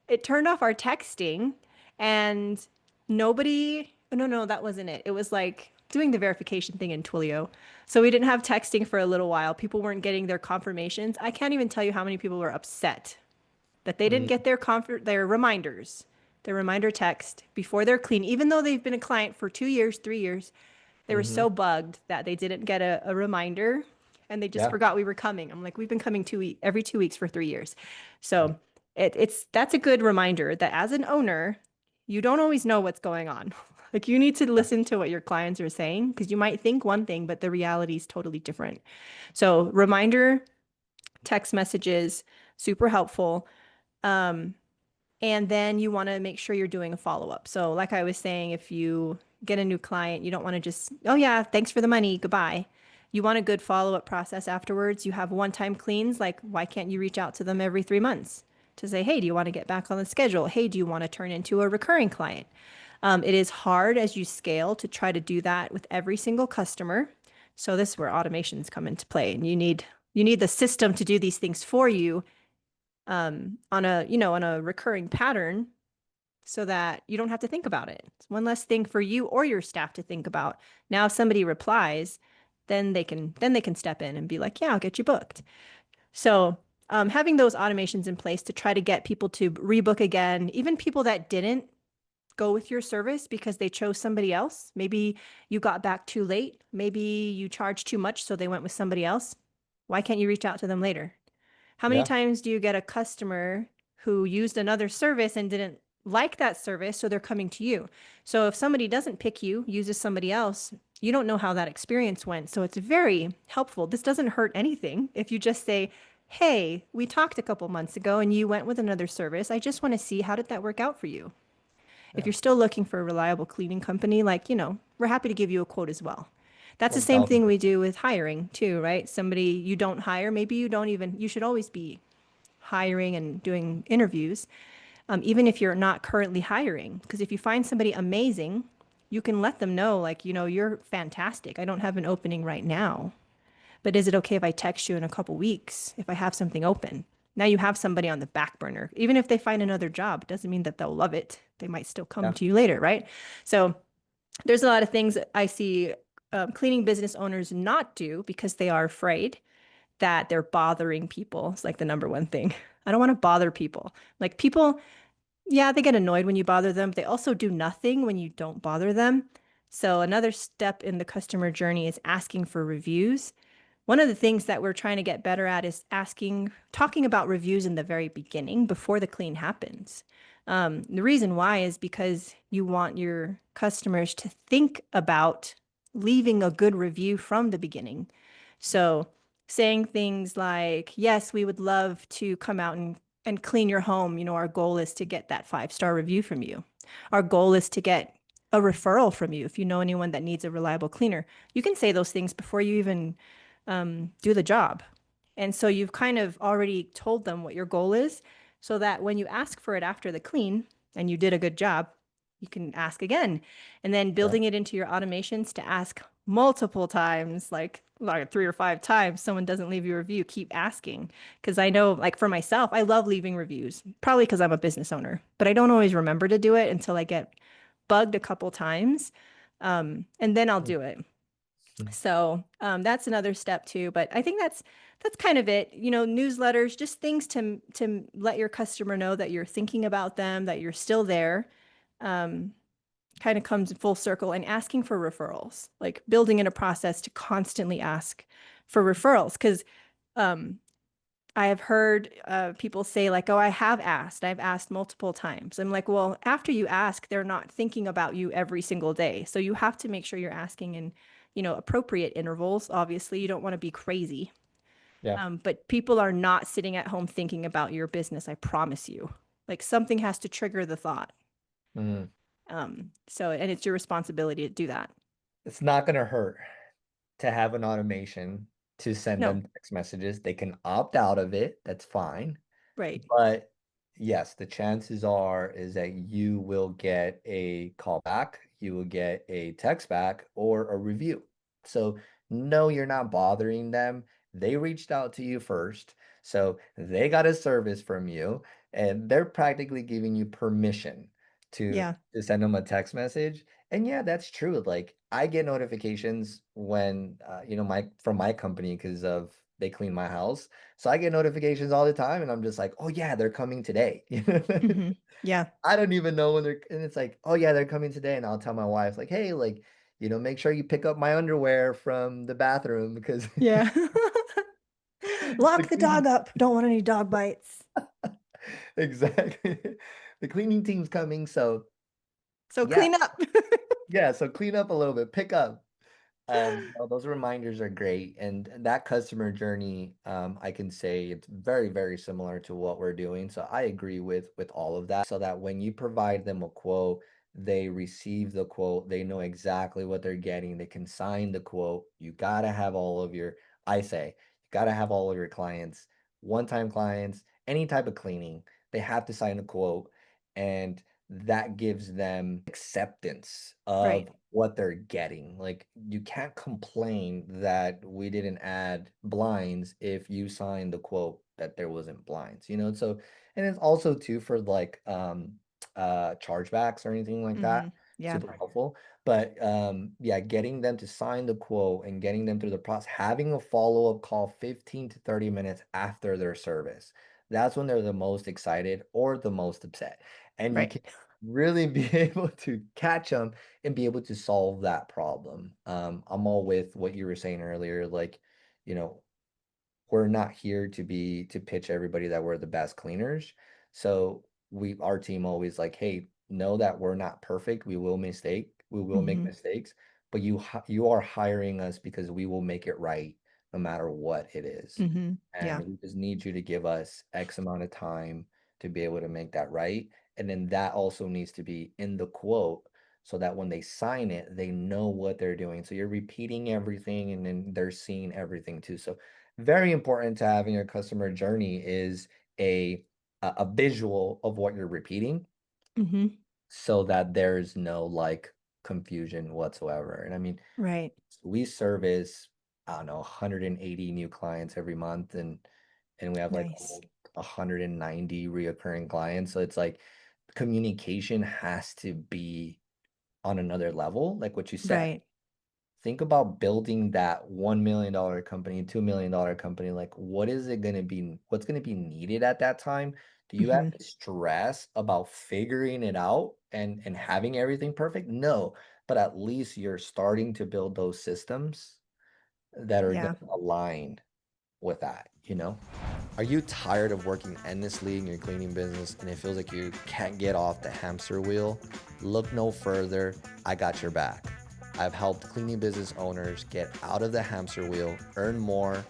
It turned off our texting and nobody, no, no, that wasn't it. It was like doing the verification thing in Twilio. So we didn't have texting for a little while. People weren't getting their confirmations. I can't even tell you how many people were upset that they didn't Mm, get their reminders, their reminder text before they're clean, even though they've been a client for 2 years, 3 years. They were mhm. so bugged that they didn't get a reminder and they just Yeah. forgot we were coming. I'm like, we've been coming every 2 weeks for 3 years. Yeah. So that's a good reminder that as an owner, you don't always know what's going on. Like you need to Yeah. listen to what your clients are saying because you might think one thing, but the reality is totally different. So reminder, text messages, super helpful. Um, and then you want to make sure you're doing a follow-up. So, like I was saying, if you get a new client, you don't want to just, oh, yeah, thanks for the money, goodbye. You want a good follow-up process afterwards. You have one-time cleans, like, why can't you reach out to them every 3 months to say, hey, do you want to get back on the schedule? Hey, do you want to turn into a recurring client? It is hard as you scale to try to do that with every single customer. So this is where automations come into play, and you need the system to do these things for you on a recurring pattern so that you don't have to think about it. It's one less thing for you or your staff to think about. Now, if somebody replies, then they can step in and be like, yeah, I'll get you booked. So having those automations in place to try to get people to rebook again, even people that didn't go with your service because they chose somebody else. Maybe you got back too late. Maybe you charged too much, so they went with somebody else. Why can't you reach out to them later? How many Yeah. times do you get a customer who used another service and didn't like that service, so they're coming to you? So if somebody doesn't pick you, uses somebody else, you don't know how that experience went. So it's very helpful. This doesn't hurt anything if you just say, hey, we talked a couple months ago and you went with another service. I just want to see how did that work out for you? If Yeah. you're still looking for a reliable cleaning company, like, we're happy to give you a quote as well. That's the same thing we 1000%. do with hiring too, right? Somebody you don't hire, maybe you should always be hiring and doing interviews, even if you're not currently hiring. Because if you find somebody amazing, you can let them know, like, you're fantastic. I don't have an opening right now, but is it okay if I text you in a couple weeks if I have something open? Now you have somebody on the back burner. Even if they find another job, it doesn't mean that they'll love it. They might still come Yeah. to you later, right? So there's a lot of things that I see cleaning business owners not do because they are afraid that they're bothering people. It's like the number one thing. I don't want to bother people. Like people, yeah, they get annoyed when you bother them, but they also do nothing when you don't bother them. So another step in the customer journey is asking for reviews. One of the things that we're trying to get better at is talking about reviews in the very beginning before the clean happens. The reason why is because you want your customers to think about leaving a good review from the beginning. So saying things like, yes, we would love to come out and clean your home. Our goal is to get that 5-star review from you. Our goal is to get a referral from you if you know anyone that needs a reliable cleaner. You can say those things before you even do the job. And so you've kind of already told them what your goal is so that when you ask for it after the clean and you did a good job, you can ask again. And then Yeah. building it into your automations to ask multiple times, like 3 or 5 times, someone doesn't leave you a review, keep asking. Because I know, like for myself, I love leaving reviews, probably because I'm a business owner, but I don't always remember to do it until I get bugged a couple times. And then I'll Mm, do it. mm. So that's another step too. But I think that's kind of it. Newsletters, just things to let your customer know that you're thinking about them, that you're still there. Um, Kind of comes full circle, and asking for referrals, like building in a process to constantly ask for referrals, because I have heard people say like, "Oh, I have asked. I've asked multiple times." I'm like, "Well, after you ask, they're not thinking about you every single day. So you have to make sure you're asking in, appropriate intervals. Obviously, you don't want to be crazy. Yeah. But people are not sitting at home thinking about your business, I promise you. Like something has to trigger the thought. Mhm. And it's your responsibility to do that. It's not gonna hurt to have an automation to send No, them text messages. They can opt out of it, that's fine. right. But yes, the chances are is that you will get a call back, you will get a text back or a review. So no, you're not bothering them. They reached out to you first. So they got a service from you and they're practically giving you permission to Yeah. send them a text message. And yeah, that's true. Like I get notifications when my from my company because of they clean my house, so I get notifications all the time, and I'm just like, "Oh, yeah, they're coming today." Yeah. I don't even know when they're and it's like, "Oh, yeah, they're coming today," and I'll tell my wife like, "Hey, like, make sure you pick up my underwear from the bathroom because Yeah. the Lock the dog cleaning." up. Don't want any dog bites. Exactly. The cleaning team's coming, so So yeah. clean up. Yeah, so clean up a little bit, pick up. No, those reminders are great, and that customer journey, I can say it's very, very similar to what we're doing. So I agree with all of that. So that when you provide them a quote, they receive the quote, they know exactly what they're getting, they can sign the quote. You gotta have all of your, I say, you gotta have all of your clients, one-time clients, any type of cleaning, they have to sign a quote, and that gives them acceptance Right. of what they're getting. Like, you can't complain that we didn't add blinds if you signed the quote that there wasn't blinds, So, and it's also too for like chargebacks or anything like that. Yeah. Super helpful. But yeah, getting them to sign the quote and getting them through the process, having a follow-up call 15 to 30 minutes after their service. That's when they're the most excited or the most upset. And you Right. can really be able to catch them and be able to solve that problem. I'm all with what you were saying earlier, like, you know, we're not here to pitch everybody that we're the best cleaners. So our team always like, hey, know that we're not perfect. We will make hmm mistakes, but you are hiring us because we will make it right no matter what it is. Yeah. And we just need you to give us X amount of time to be able to make that right. And then that also needs to be in the quote so that when they sign it, they know what they're doing. So you're repeating everything and then they're seeing everything too. So very important to having your customer journey is a visual of what you're repeating hmm so that there's no like confusion whatsoever. And I mean, Right. we service, I don't know, 180 new clients every month and we have like Nice. almost 190 reoccurring clients. So it's like communication has to be on another level, like what you said. Right. Think about building that $1 million company, $2 million company. Like, what is it going to be? What's going to be needed at that time? Do you have hmm to stress about figuring it out and having everything perfect? No, but at least you're starting to build those systems that are going Yeah. to align with that? Are you tired of working endlessly in your cleaning business and it feels like you can't get off the hamster wheel? Look no further. I got your back. I've helped cleaning business owners get out of the hamster wheel, earn more,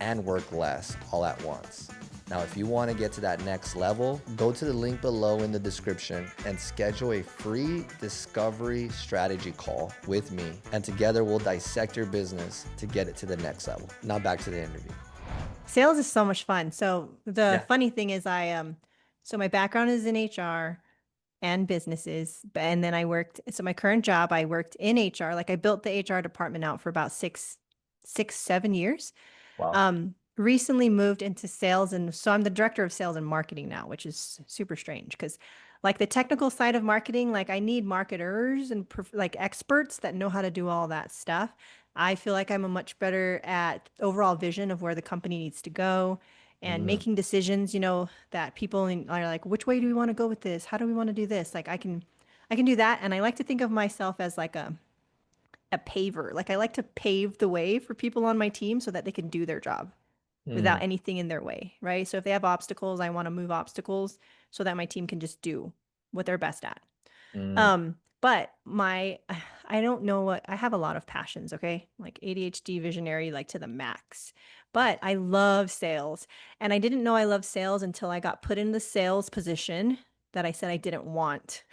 and work less all at once. Now, if you want to get to that next level, go to the link below in the description and schedule a free discovery strategy call with me. And together we'll dissect your business to get it to the next level. Now back to the interview. Sales is so much fun. So the Yeah. funny thing is so my background is in HR and businesses, and then so my current job, I worked in HR. Like I built the HR department out for about 7 years. Wow. Recently moved into sales, and so I'm the director of sales and marketing now, which is super strange because like the technical side of marketing, like I need marketers and like experts that know how to do all that stuff. I feel like I'm a much better at overall vision of where the company needs to go and Mm, making decisions, that people are like, which way do we want to go with this? How do we want to do this? Like I can do that. And I like to think of myself as like a paver. Like I like to pave the way for people on my team so that they can do their job. without Mm, anything in their way, right? So if they have obstacles, I want to move obstacles so that my team can just do what they're best at. mm, But I don't know what I have a lot of passions, okay? Like ADHD visionary, like to the max. But I love sales. And I didn't know I loved sales until I got put in the sales position that I said I didn't want.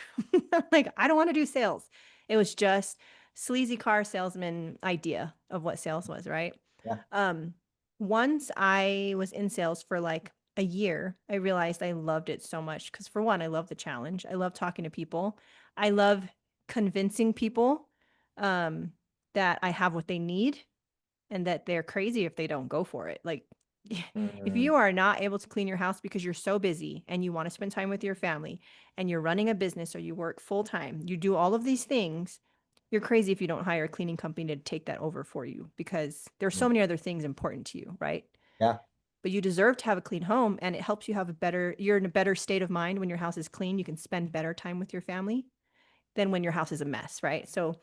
Like, I don't want to do sales. It was just sleazy car salesman idea of what sales was, right? yeah. Um, Once I was in sales for like a year, I realized I loved it so much because for one, I love the challenge. I love talking to people. I love convincing people um, that I have what they need and that they're crazy if they don't go for it. Like, if Mm, you are not able to clean your house because you're so busy and you want to spend time with your family and you're running a business or you work full time, you do all of these things, you're crazy if you don't hire a cleaning company to take that over for you because there's mm, so many other things important to you, right? yeah. But you deserve to have a clean home and it helps you have a better, you're in a better state of mind when your house is clean. You can spend better time with your family than when your house is a mess, right? So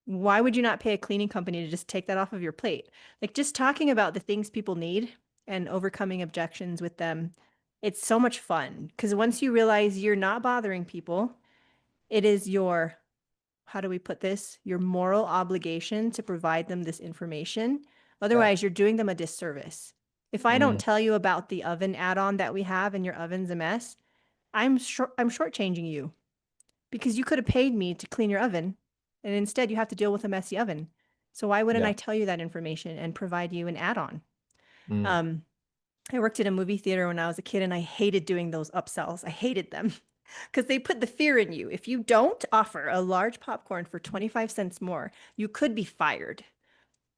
why would you not pay a cleaning company to just take that off of your plate? Like just talking about the things people need and overcoming objections with them, it's so much fun because once you realize you're not bothering people, it is your, how do we put this? Your moral obligation to provide them this information. Yeah. Otherwise, you're doing them a disservice. If I don't Mm, tell you about the oven add-on that we have and your oven's a mess, I'm shortchanging you because you could have paid me to clean your oven and instead you have to deal with a messy oven. So why wouldn't yeah. I tell you that information and provide you an add-on? Mm, Um, I worked at a movie theater when I was a kid and I hated doing those upsells. I hated them because they put the fear in you. If you don't offer a large popcorn for 25 cents more, you could be fired.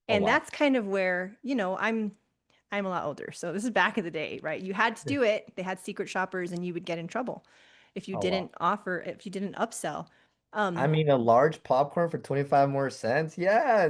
oh, And wow. that's kind of where, I'm a lot older. So this is back in the day, right? You had to do it. They had secret shoppers and you would get in trouble Oh, wow. if you didn't upsell. I Um, mean, a large popcorn for 25 more cents. Yeah.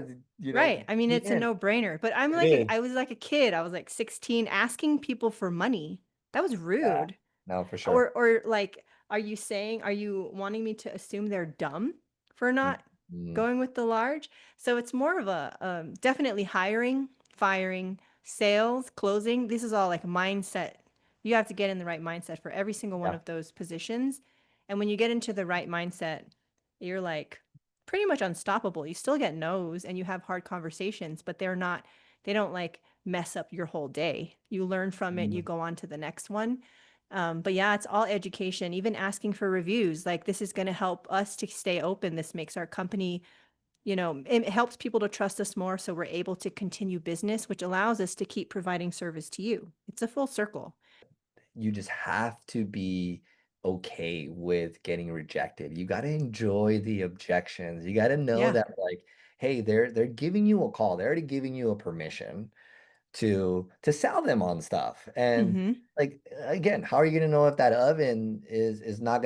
right. I mean, Be it's a in. no-brainer, but It is. I was like a kid. I was like 16 asking people for money. That was Yeah. rude. No, for sure. Or like, are you wanting me to assume they're dumb for Mm, not mm, going with the large? So it's more of a definitely hiring, firing, sales, closing. This is all like mindset. You have to get in the right mindset for every single one yeah. of those positions. And when you get into the right mindset, you're like pretty much unstoppable. You still get no's and you have hard conversations, but they don't like mess up your whole day. You learn from it, you Mm, go on to the next one. But yeah, it's all education, even asking for reviews. Like, this is going to help us to stay open. This makes our company, it helps people to trust us more. So we're able to continue business, which allows us to keep providing service to you. It's a full circle. you just have to be okay with getting rejected. You got to enjoy the objections. You got to know Yeah. that like, hey, they're giving you a call. They're already giving you a permission to sell them on stuff. And Mm-hmm. like again, how are you gonna know if that oven is not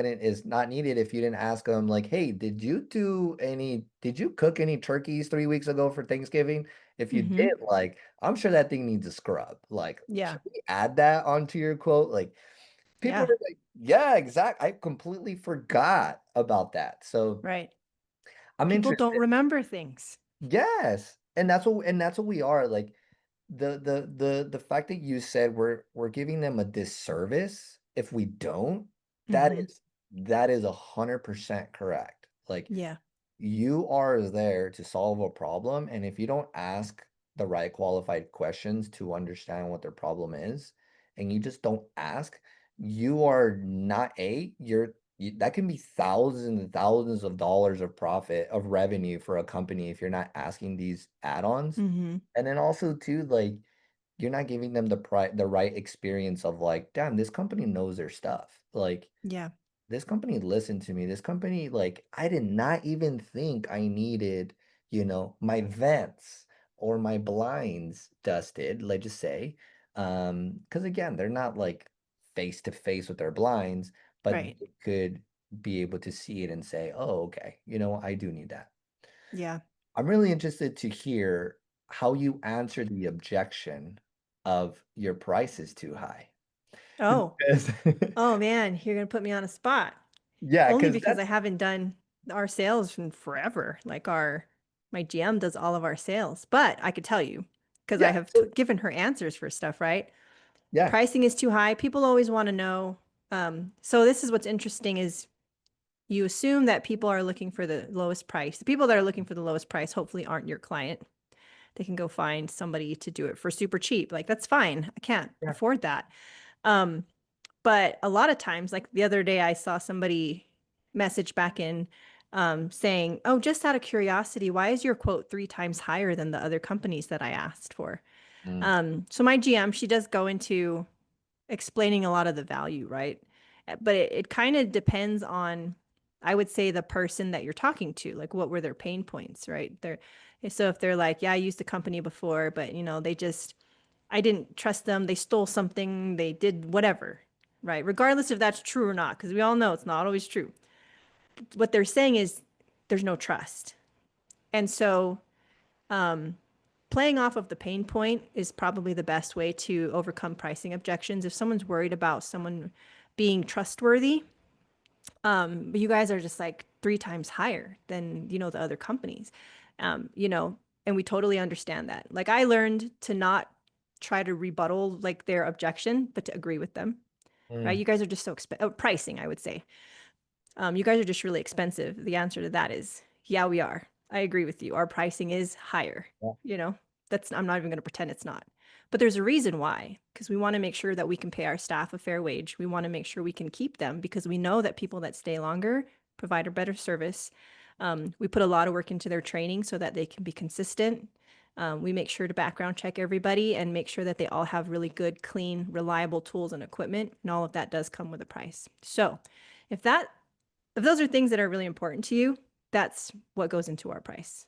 needed if you didn't ask them like, hey, did you cook any turkeys 3 weeks ago for Thanksgiving? If you Mm-hmm. did, like, I'm sure that thing needs a scrub. Like, Yeah. can we add that onto your quote? Like people Yeah. are like, yeah, exact. I completely forgot about that. So Right. I'm People don't interested. remember things. Yes. And that's what we are. Like the fact that you said we're giving them a disservice if we don't, that Mm-hmm. is that is 100% correct. Like Yeah. you are there to solve a problem, and if you don't ask the right qualified questions to understand what their problem is, and you just don't ask, you are not that can be thousands and thousands of dollars of profit of revenue for a company if you're not asking these add-ons. Mm-hmm. And then also too, like you're not giving them the right experience of like, damn, this company knows their stuff. Like Yeah. this company listened to me. This company, like, I did not even think I needed, my vents or my blinds dusted, let's just say. Because again, they're not like face to face with their blinds, but Right. they could be able to see it and say, oh, okay, I do need that. Yeah. I'm really interested to hear how you answer the objection of your price is too high. Oh. 'Cause- Oh man, you're gonna put me on a spot. yeah, Only because because I that's haven't done our sales in forever. Like my GM does all of our sales. But I could tell you. because I Yeah. have So given her answers for stuff, right? yeah. Pricing is too high. People always want to know. So this is what's interesting is you assume that people are looking for the lowest price. The people that are looking for the lowest price hopefully aren't your client. They can go find somebody to do it for super cheap. Like that's fine. I can't Yeah. afford that. Um, but a lot of times, like the other day, I saw somebody message back in saying, "Oh, just out of curiosity, why is your quote 3 times higher than the other companies that I asked for?" Mm, So my GM, she does go into explaining a lot of the value, right? But it kind of depends on, I would say, the person that you're talking to. Like, what were their pain points, right? So if they're like, yeah, I used the company before, but they just, I didn't trust them. They stole something. They did whatever, right? Regardless if that's true or not, because we all know it's not always true. What they're saying is there's no trust. And so playing off of the pain point is probably the best way to overcome pricing objections. If someone's worried about someone being trustworthy, but you guys are just like 3 times higher than, the other companies, um, you know, and we totally understand that. Like I learned to not try to rebuttal like their objection, but to agree with them, right? mm, You guys are just so pricing, I would say. You guys are just really expensive. The answer to that is, yeah, we are. I agree with you. Our pricing is higher. yeah. You know, I'm not even going to pretend it's not. But there's a reason why, because we want to make sure that we can pay our staff a fair wage. We want to make sure we can keep them because we know that people that stay longer provide a better service. We put a lot of work into their training so that they can be consistent. We make sure to background check everybody and make sure that they all have really good, clean, reliable tools and equipment. And all of that does come with a price. So if that if those are things that are really important to you, that's what goes into our price.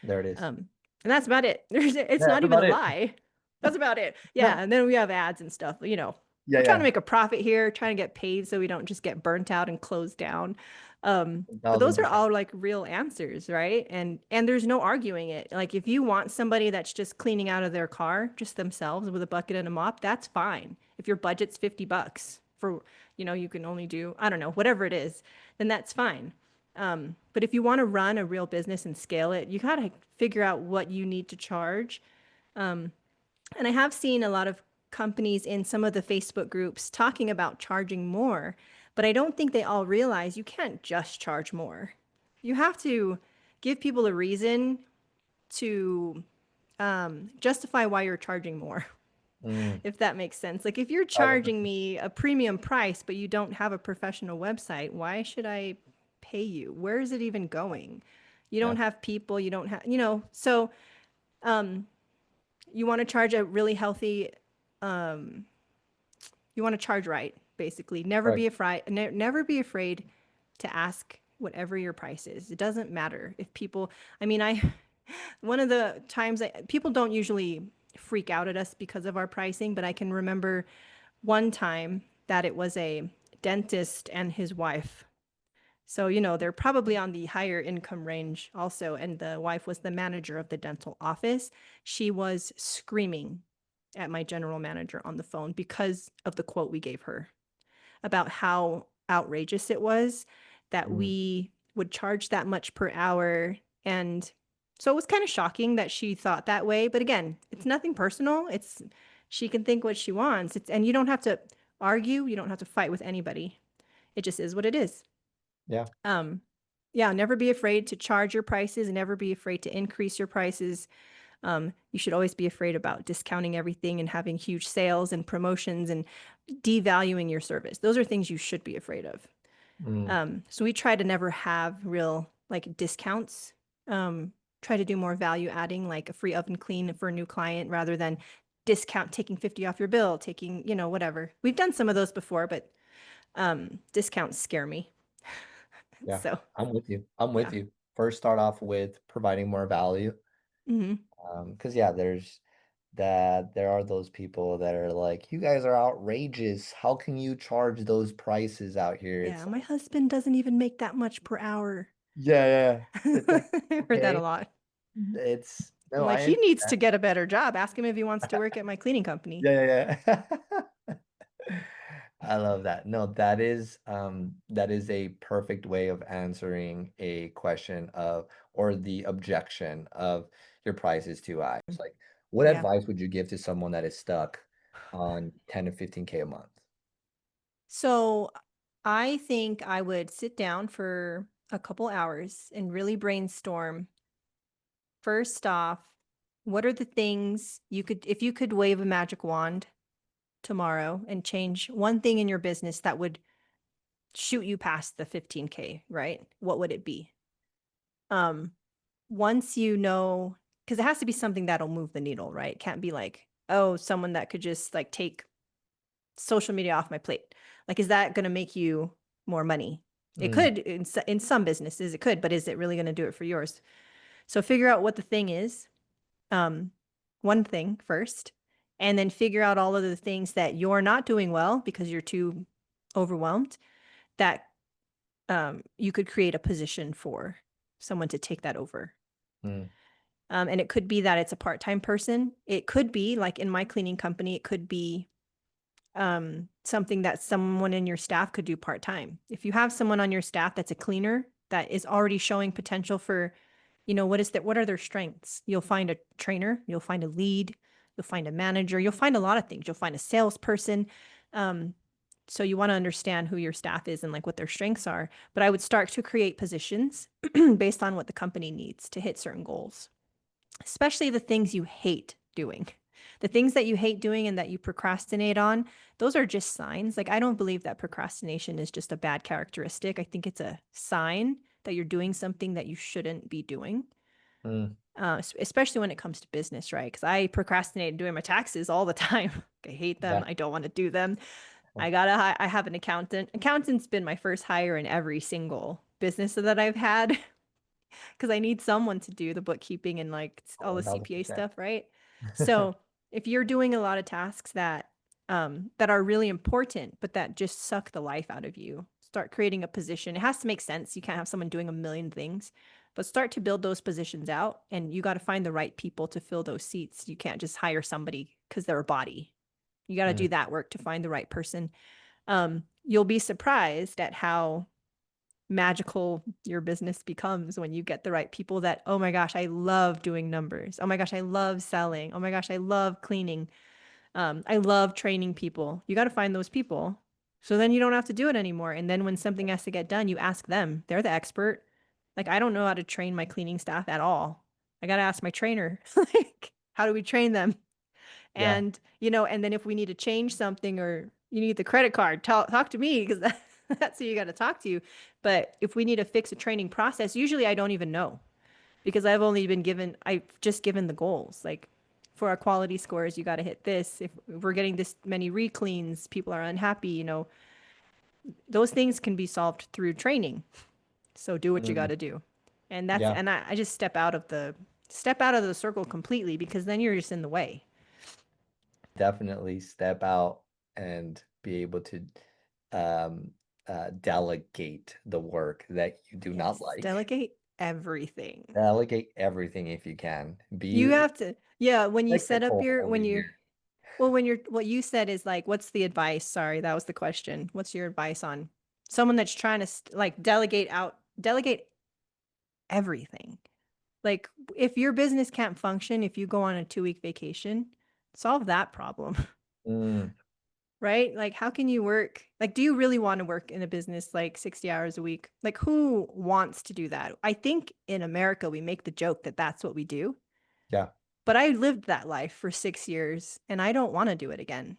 There it is. And that's about it. It's Yeah, not that's even about a it. lie. That's about it. No. Yeah. And then we have ads and stuff. Yeah, We're trying to yeah. make a profit here, trying to get paid so we don't just get burnt out and closed down. But those are 1000%. all like real answers, right? And there's no arguing it. Like if you want somebody that's just cleaning out of their car, just themselves with a bucket and a mop, that's fine. If your budget's $50 for, you can only do, I don't know, whatever it is, then that's fine. But if you want to run a real business and scale it, you got to figure out what you need to charge. And I have seen a lot of companies in some of the Facebook groups talking about charging more, but I don't think they all realize you can't just charge more. You have to give people a reason to justify why you're charging more, Mm, if that makes sense. Like if you're charging 1000%. me a premium price, but you don't have a professional website, why should I pay you? Where is it even going? You Yeah, don't have people, you don't have, so you want to charge a really healthy, you want to charge right, basically. Never correct. be afraid, never be afraid to ask whatever your price is. It doesn't matter if people, I mean, one of the times people don't usually freak out at us because of our pricing, but I can remember one time that it was a dentist and his wife. So, they're probably on the higher income range also. And the wife was the manager of the dental office. She was screaming at my general manager on the phone because of the quote we gave her about how outrageous it was that Mm, we would charge that much per hour. And so it was kind of shocking that she thought that way. But again, it's nothing personal. She can think what she wants. And you don't have to argue, you don't have to fight with anybody. It just is what it is. yeah. Um, yeah, never be afraid to charge your prices and never be afraid to increase your prices. You should always be afraid about discounting everything and having huge sales and promotions and devaluing your service. Those are things you should be afraid of. Mm, So we try to never have real like discounts. Try to do more value adding, like a free oven clean for a new client rather than discount taking 50 off your bill, taking, whatever. We've done some of those before, but discounts scare me. yeah. So, I'm with you. I'm with yeah. you. First, start off with providing more value. Hmm. Because yeah, there are those people that are like, you guys are outrageous. How can you charge those prices out here? Yeah, It's my like, husband doesn't even make that much per hour. yeah, yeah. It's like, I've heard that a okay, lot. it's I'm no, like, I he needs understand. to get a better job. Ask him if he wants to work at my cleaning company. Yeah, yeah, yeah. I love that. No, that is a perfect way of answering a question of or the objection of your price is too high. It's like, What Yeah. advice would you give to someone that is stuck on 10 to 15K a month? So I think I would sit down for a couple hours and really brainstorm. First off, what are the things you could, if you could wave a magic wand tomorrow and change one thing in your business that would shoot you past the 15K, right? What would it be? Um, Once you know, because it has to be something that'll move the needle, right? It can't be like, oh, someone that could just like take social media off my plate. Like, is that going to make you more money? It Mm, could in some businesses, it could, but is it really going to do it for yours? So figure out what the thing is, um, one thing first, and then figure out all of the things that you're not doing well because you're too overwhelmed. That you could create a position for someone to take that over. mm, And it could be that it's a part-time person. It could be like in my cleaning company, it could be something that someone in your staff could do part-time. If you have someone on your staff that's a cleaner that is already showing potential for, what are their strengths? You'll find a trainer, you'll find a lead, you'll find a manager, you'll find a lot of things. You'll find a salesperson. Um, so you want to understand who your staff is and like what their strengths are. But I would start to create positions based on what the company needs to hit certain goals, especially the things you hate doing. The things that you hate doing and that you procrastinate on, those are just signs. Like, I don't believe that procrastination is just a bad characteristic. I think it's a sign that you're doing something that you shouldn't be doing, mm, especially when it comes to business, right? Because I procrastinate doing my taxes all the time. I hate them. yeah. I don't want to do them. Oh, I have an accountant. Accountant's been my first hire in every single business that I've had because I need someone to do the bookkeeping and like all the CPA 1000%. stuff, right? So if you're doing a lot of tasks that are really important, but that just suck the life out of you, start creating a position. It has to make sense. You can't have someone doing a million things, but start to build those positions out. And you got to find the right people to fill those seats. You can't just hire somebody because they're a body. You got to Mm, do that work to find the right person. You'll be surprised at how magical your business becomes when you get the right people that, oh my gosh, I love doing numbers. Oh my gosh, I love selling. Oh my gosh, I love cleaning. I love training people. You got to find those people. So then you don't have to do it anymore. And then when something has to get done, you ask them. They're the expert. Like, I don't know how to train my cleaning staff at all. I got to ask my trainer. Like, how do we train them? yeah. And, and then if we need to change something or you need the credit card, talk to me because that's who you got to talk to. But if we need to fix a training process, usually I don't even know because I've just given the goals. Like for our quality scores, you got to hit this. If we're getting this many recleans, people are unhappy, those things can be solved through training. So do what you got Mm, to do. yeah. And I just step out of the circle completely because then you're just in the way. Definitely step out and be able to um, delegate the work that you do not Yes, like. delegate everything. Delegate everything if you can. You Be have to, yeah, when you like set up Nicole your, over when you're, here. well, what you said is like, what's the advice? Sorry, that was the question. What's your advice on someone that's trying to like delegate everything? Like, if your business can't function, if you go on a 2-week vacation, solve that problem, Mm, right? Like, how can you work? Like, do you really want to work in a business like 60 hours a week? Like, who wants to do that? I think in America, we make the joke that that's what we do. yeah, But I lived that life for 6 years and I don't want to do it again.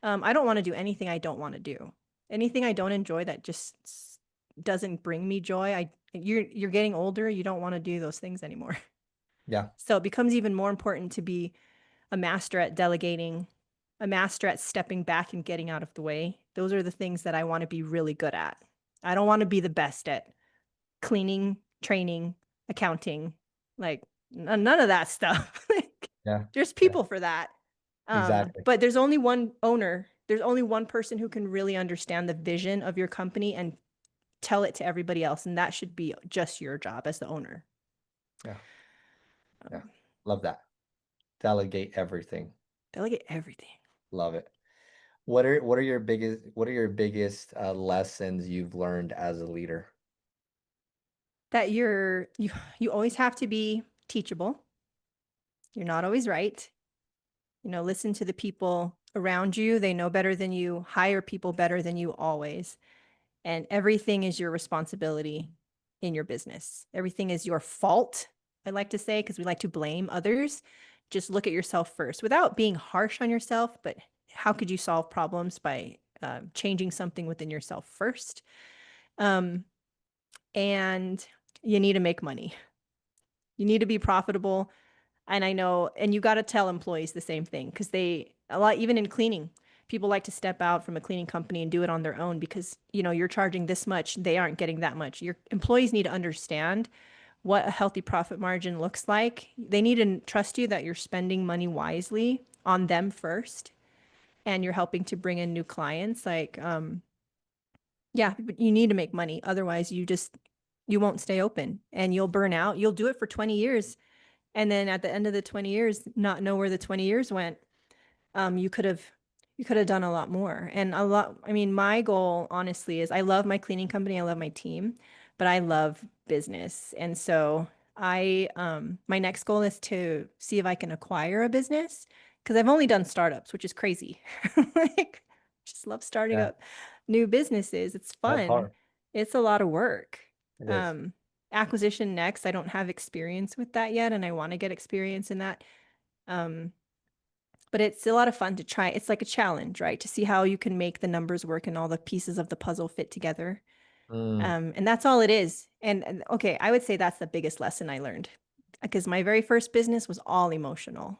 I don't want to do anything I don't want to do. Anything I don't enjoy that just doesn't bring me joy. You're getting older, you don't want to do those things anymore. yeah, So it becomes even more important to be a master at delegating, a master at stepping back and getting out of the way. Those are the things that I want to be really good at. I don't want to be the best at cleaning, training, accounting, like none of that stuff. Like, yeah, there's yeah, people for that. exactly. But there's only one owner. There's only one person who can really understand the vision of your company and tell it to everybody else, and that should be just your job as the owner. Yeah, yeah. Um, Love that. Delegate everything. Delegate everything. Love it. What are your biggest lessons you've learned as a leader? That you always have to be teachable. You're not always right. Listen to the people around you. They know better than you. Hire people better than you always. And everything is your responsibility in your business. Everything is your fault, I like to say, because we like to blame others. Just look at yourself first without being harsh on yourself. But how could you solve problems by changing something within yourself first? Um, and you need to make money. You need to be profitable. And I know, and you got to tell employees the same thing because a lot, even in cleaning, people like to step out from a cleaning company and do it on their own because, you're charging this much, they aren't getting that much. Your employees need to understand what a healthy profit margin looks like. They need to trust you that you're spending money wisely on them first and you're helping to bring in new clients. Yeah, but you need to make money. Otherwise, you won't stay open and you'll burn out. You'll do it for 20 years and then at the end of the 20 years not know where the 20 years went. You could have done a lot more. And a lot, I mean, my goal honestly is I love my cleaning company, I love my team, but I love business. And so my next goal is to see if I can acquire a business because I've only done startups, which is crazy. Like, just love starting Yeah, up new businesses. It's that's fun. hard. It's a lot of work. It is. Um, Acquisition next. I don't have experience with that yet, and I want to get experience in that. Um, but it's a lot of fun to try. It's like a challenge, right? To see how you can make the numbers work and all the pieces of the puzzle fit together. Mm, And that's all it is. And okay, I would say that's the biggest lesson I learned because my very first business was all emotional.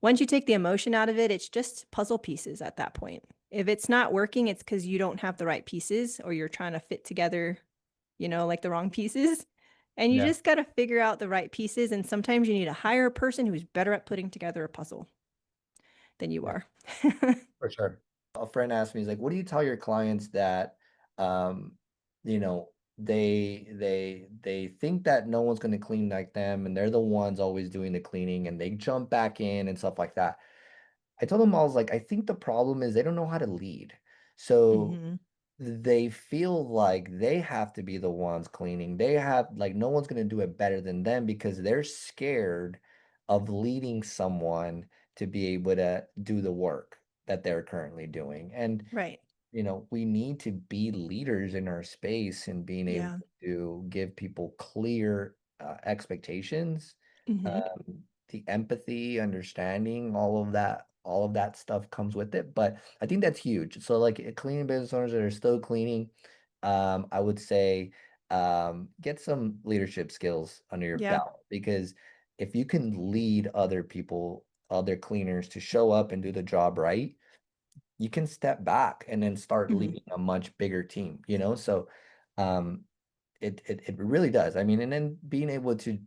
Once you take the emotion out of it, it's just puzzle pieces at that point. If it's not working, it's because you don't have the right pieces or you're trying to fit together, like the wrong pieces. And you yeah, just got to figure out the right pieces. And sometimes you need to hire a person who's better at putting together a puzzle than you yeah, are. for sure. A friend asked me, he's like, "What do you tell your clients that, you know, they think that no one's going to clean like them, and they're the ones always doing the cleaning, and they jump back in and stuff like that." I told them I was like, "I think the problem is they don't know how to lead, so Hmm. they feel like they have to be the ones cleaning. They have like no one's going to do it better than them because they're scared of leading someone to be able to do the work that they're currently doing." And Right. we need to be leaders in our space and being able Yeah. to give people clear expectations, Hmm. the empathy, understanding, all of that stuff comes with it. But I think that's huge. So, like cleaning business owners that are still cleaning, I would say get some leadership skills under your Yeah. belt because if you can lead other people, other cleaners to show up and do the job right, you can step back and then start Hmm. leading a much bigger team, you know? So, um, it really does. I mean, and then being able to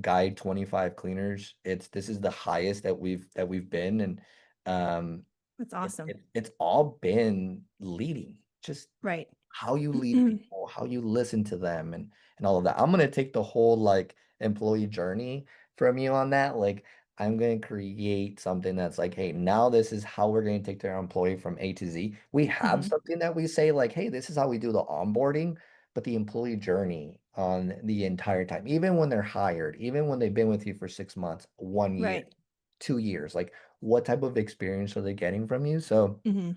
guide 25 cleaners, this is the highest that we've been, and um, That's awesome. it's all been leading, just Right. how you lead people, how you listen to them, and all of that. I'm gonna take the whole like employee journey from you on that. Like, I'm gonna create something that's like, hey, now this is how we're gonna take their employee from A to Z. We have Hmm. something that we say like, hey, this is how we do the onboarding, but the employee journey on the entire time, even when they're hired, even when they've been with you for 6 months, 1 year, Right. 2 years, like what type of experience are they getting from you? So Hmm.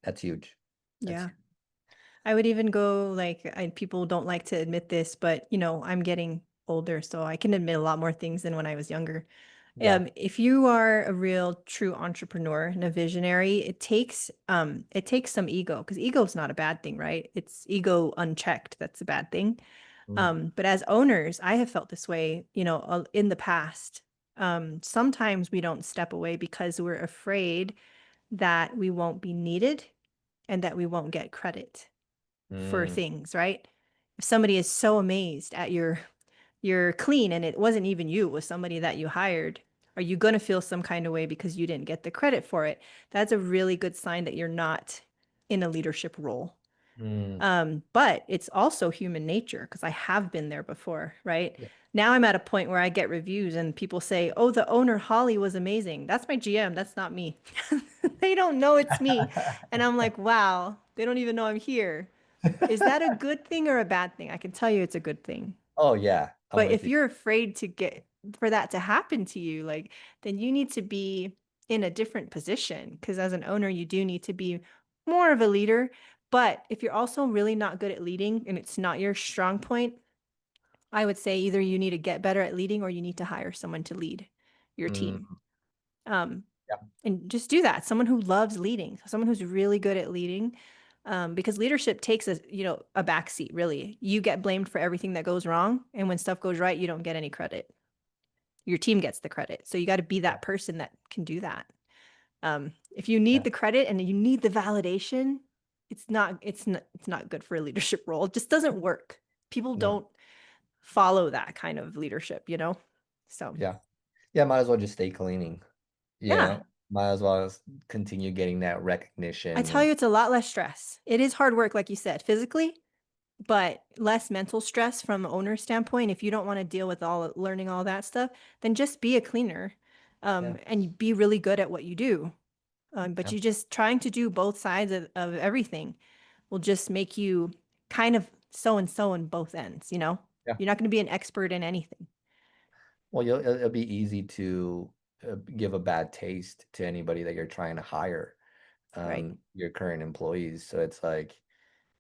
that's huge. That's Yeah. huge. I would even go like, people don't like to admit this, but I'm getting older, so I can admit a lot more things than when I was younger. Yeah. If you are a real true entrepreneur and a visionary, it takes some ego because ego is not a bad thing, right? It's ego unchecked that's a bad thing. Mm, But as owners, I have felt this way, in the past. Sometimes we don't step away because we're afraid that we won't be needed and that we won't get credit for mm, things, right? If somebody is so amazed at your clean and it wasn't even you, it was somebody that you hired, are you going to feel some kind of way because you didn't get the credit for it? That's a really good sign that you're not in a leadership role. mm. But it's also human nature because I have been there before, right? Yeah. Now I'm at a point where I get reviews and people say, "Oh, the owner Holly was amazing." That's my GM. That's not me. They don't know it's me. And I'm like, wow, they don't even know I'm here. Is that a good thing or a bad thing? I can tell you it's a good thing. Oh, yeah, I'm But with if you. you're afraid to get for that to happen to you, like, then you need to be in a different position because as an owner, you do need to be more of a leader. But if you're also really not good at leading and it's not your strong point, I would say either you need to get better at leading or you need to hire someone to lead your team. Mm, Um, yeah, and just do that. Someone who loves leading, someone who's really good at leading, because leadership takes a backseat. Really, you get blamed for everything that goes wrong, and when stuff goes right, you don't get any credit. Your team gets the credit. So you got to be yeah, that person that can do that. If you need yeah, the credit and you need the validation, it's not good for a leadership role. It just doesn't work. People no, don't follow that kind of leadership. So yeah. Yeah, might as well just stay cleaning, you yeah, know? Might as well continue getting that I recognition tell and you, it's a lot less stress. It is hard work, like you said, physically, but less mental stress from the owner standpoint. If you don't want to deal with all learning all that stuff, then just be a cleaner, yeah, and be really good at what you do. But yeah, you just trying to do both sides of everything will just make you kind of so and so in both ends. yeah. You're not going to be an expert in anything, Well, it'll be easy to, give a bad taste to anybody that you're trying to hire, right? your current employees, so it's like,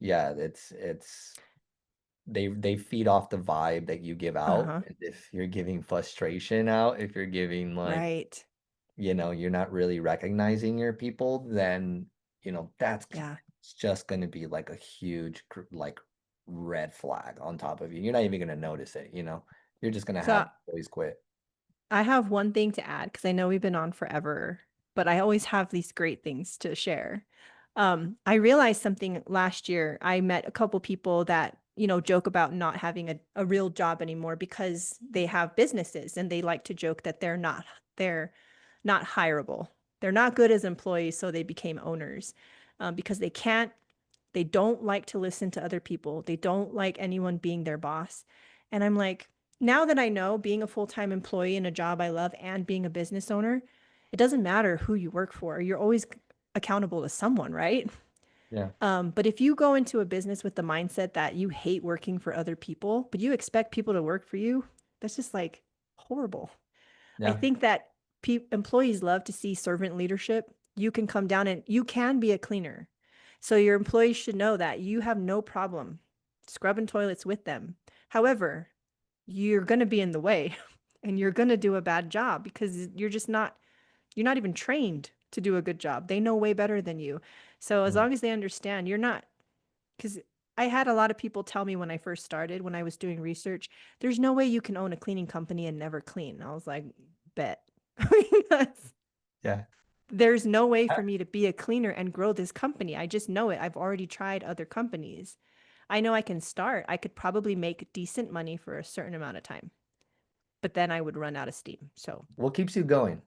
yeah, it's they feed off the vibe that you give out, Uh-huh. and if you're giving frustration out, if you're giving, like, Right. you're not really recognizing your people, then, that's Yeah. it's just gonna be like a huge, like, red flag on top of you. You're not even gonna notice it, you know? You're just gonna So have employees quit. I have one thing to add because I know we've been on forever, but I always have these great things to share. I realized something last year. I met a couple people that joke about not having a real job anymore because they have businesses and they like to joke that they're not hireable. They're not good as employees, so they became owners because they don't like to listen to other people. They don't like anyone being their boss. And I'm like, now that I know being a full-time employee in a job I love and being a business owner, it doesn't matter who you work for. You're always accountable to someone, right? Yeah, But if you go into a business with the mindset that you hate working for other people, but you expect people to work for you, that's just like horrible. I yeah, think that employees love to see servant leadership. You can come down and you can be a cleaner. So your employees should know that you have no problem scrubbing toilets with them. However, you're going to be in the way and you're going to do a bad job because you're not even trained to do a good job. They know way better than you. So as mm, long as they understand, you're not, because I had a lot of people tell me when I first started, when I was doing research, there's no way you can own a cleaning company and never clean. I was like, bet. Because yeah. there's no way Uh, for me to be a cleaner and grow this company. I just know it. I've already tried other companies. I know I can start. I could probably make decent money for a certain amount of time, but then I would run out of steam. So, what keeps you going?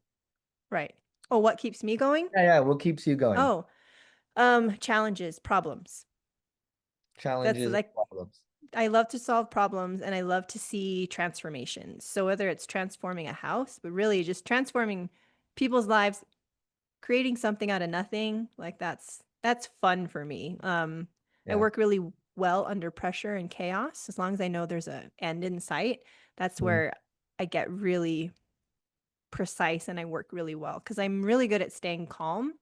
right. Oh, what keeps me going? Yeah, yeah, what keeps you going? Oh, challenges, problems. That's Challenges and like problems. I love to solve problems and I love to see transformations. So whether it's transforming a house, but really just transforming people's lives, creating something out of nothing, like that's fun for me. I Yeah. work really well under pressure and chaos. As long as I know there's a end in sight, that's Mm. where I get really precise and I work really well because I'm really good at staying calm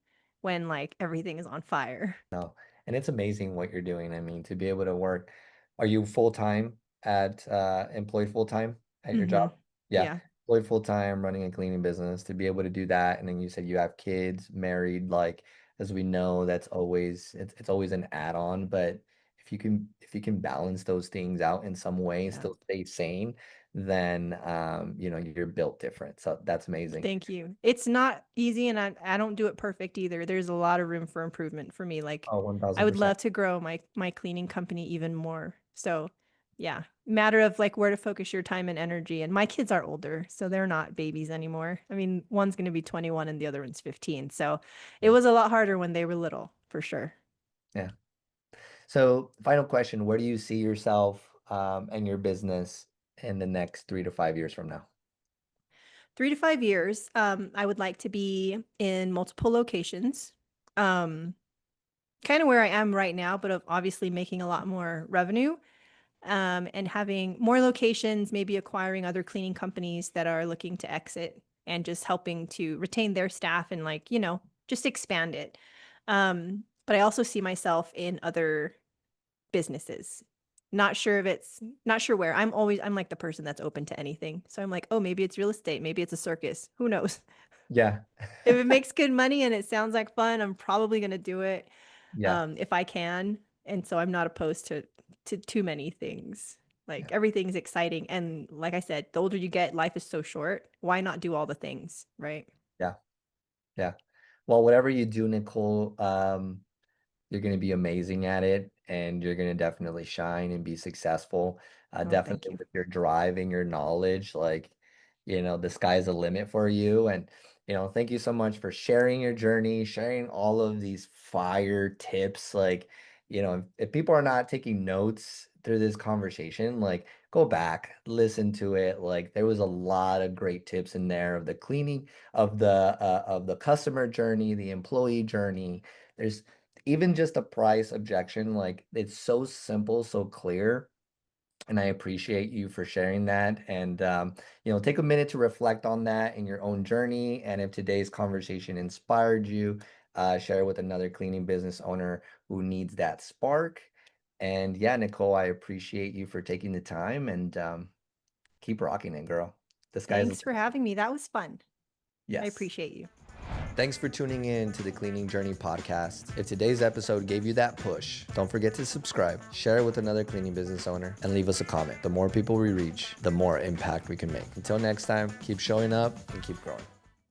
when like everything is on fire. No, and it's amazing what you're doing. I mean, to be able to work, are you full-time employed full-time at your Hmm. job? Yeah, Yeah, employed full-time, running a cleaning business, to be able to do that. And then you said you have kids, married, like, as we know, that's always it's always an add-on. But if you can balance those things out in some way and yeah. still stay sane, then you're built different. So that's amazing. Thank you. It's not easy and I don't do it perfect either. There's a lot of room for improvement for me. Like Oh, I would 1000%. love to grow my cleaning company even more. So, yeah, matter of like where to focus your time and energy. And my kids are older, so they're not babies anymore. I mean, one's going to be 21 and the other one's 15. So, it Yeah. was a lot harder when they were little, for sure. Yeah. So, final question, where do you see yourself and your business in the next 3 to 5 years from now? 3 to 5 years, I would like to be in multiple locations. Um, Kind of where I am right now, but of obviously making a lot more revenue. and having more locations, maybe acquiring other cleaning companies that are looking to exit and just helping to retain their staff and like, just expand it. But I also see myself in other businesses. Not sure where. I'm like the person that's open to anything. So I'm like, oh, maybe it's real estate, maybe it's a circus. Who knows? Yeah. If it makes good money and it sounds like fun, I'm probably gonna do it, Yeah. if I can. And so I'm not opposed to too many things. Yeah. Like everything's exciting. And like I said, the older you get, life is so short. Why not do all the things, right? Yeah. Yeah. Well, whatever you do, Nicole, you're going to be amazing at it and you're going to definitely shine and be successful. Oh, thank Definitely you. with your drive and your knowledge, like, the sky's the limit for you. And, thank you so much for sharing your journey, sharing all of these fire tips. Like, if people are not taking notes through this conversation, like, go back, listen to it. Like, there was a lot of great tips in there of the cleaning, of the customer journey, the employee journey. There's even just a price objection, like it's so simple, so clear. And I appreciate you for sharing that. And, take a minute to reflect on that in your own journey. And if today's conversation inspired you, share it with another cleaning business owner who needs that spark. And yeah, Nicole, I appreciate you for taking the time and keep rocking it, girl. The sky's the Thanks for limit. having me. That was fun. I Yes. appreciate you. Thanks for tuning in to the Cleaning Journey podcast. If today's episode gave you that push, don't forget to subscribe, share it with another cleaning business owner, and leave us a comment. The more people we reach, the more impact we can make. Until next time, keep showing up and keep growing.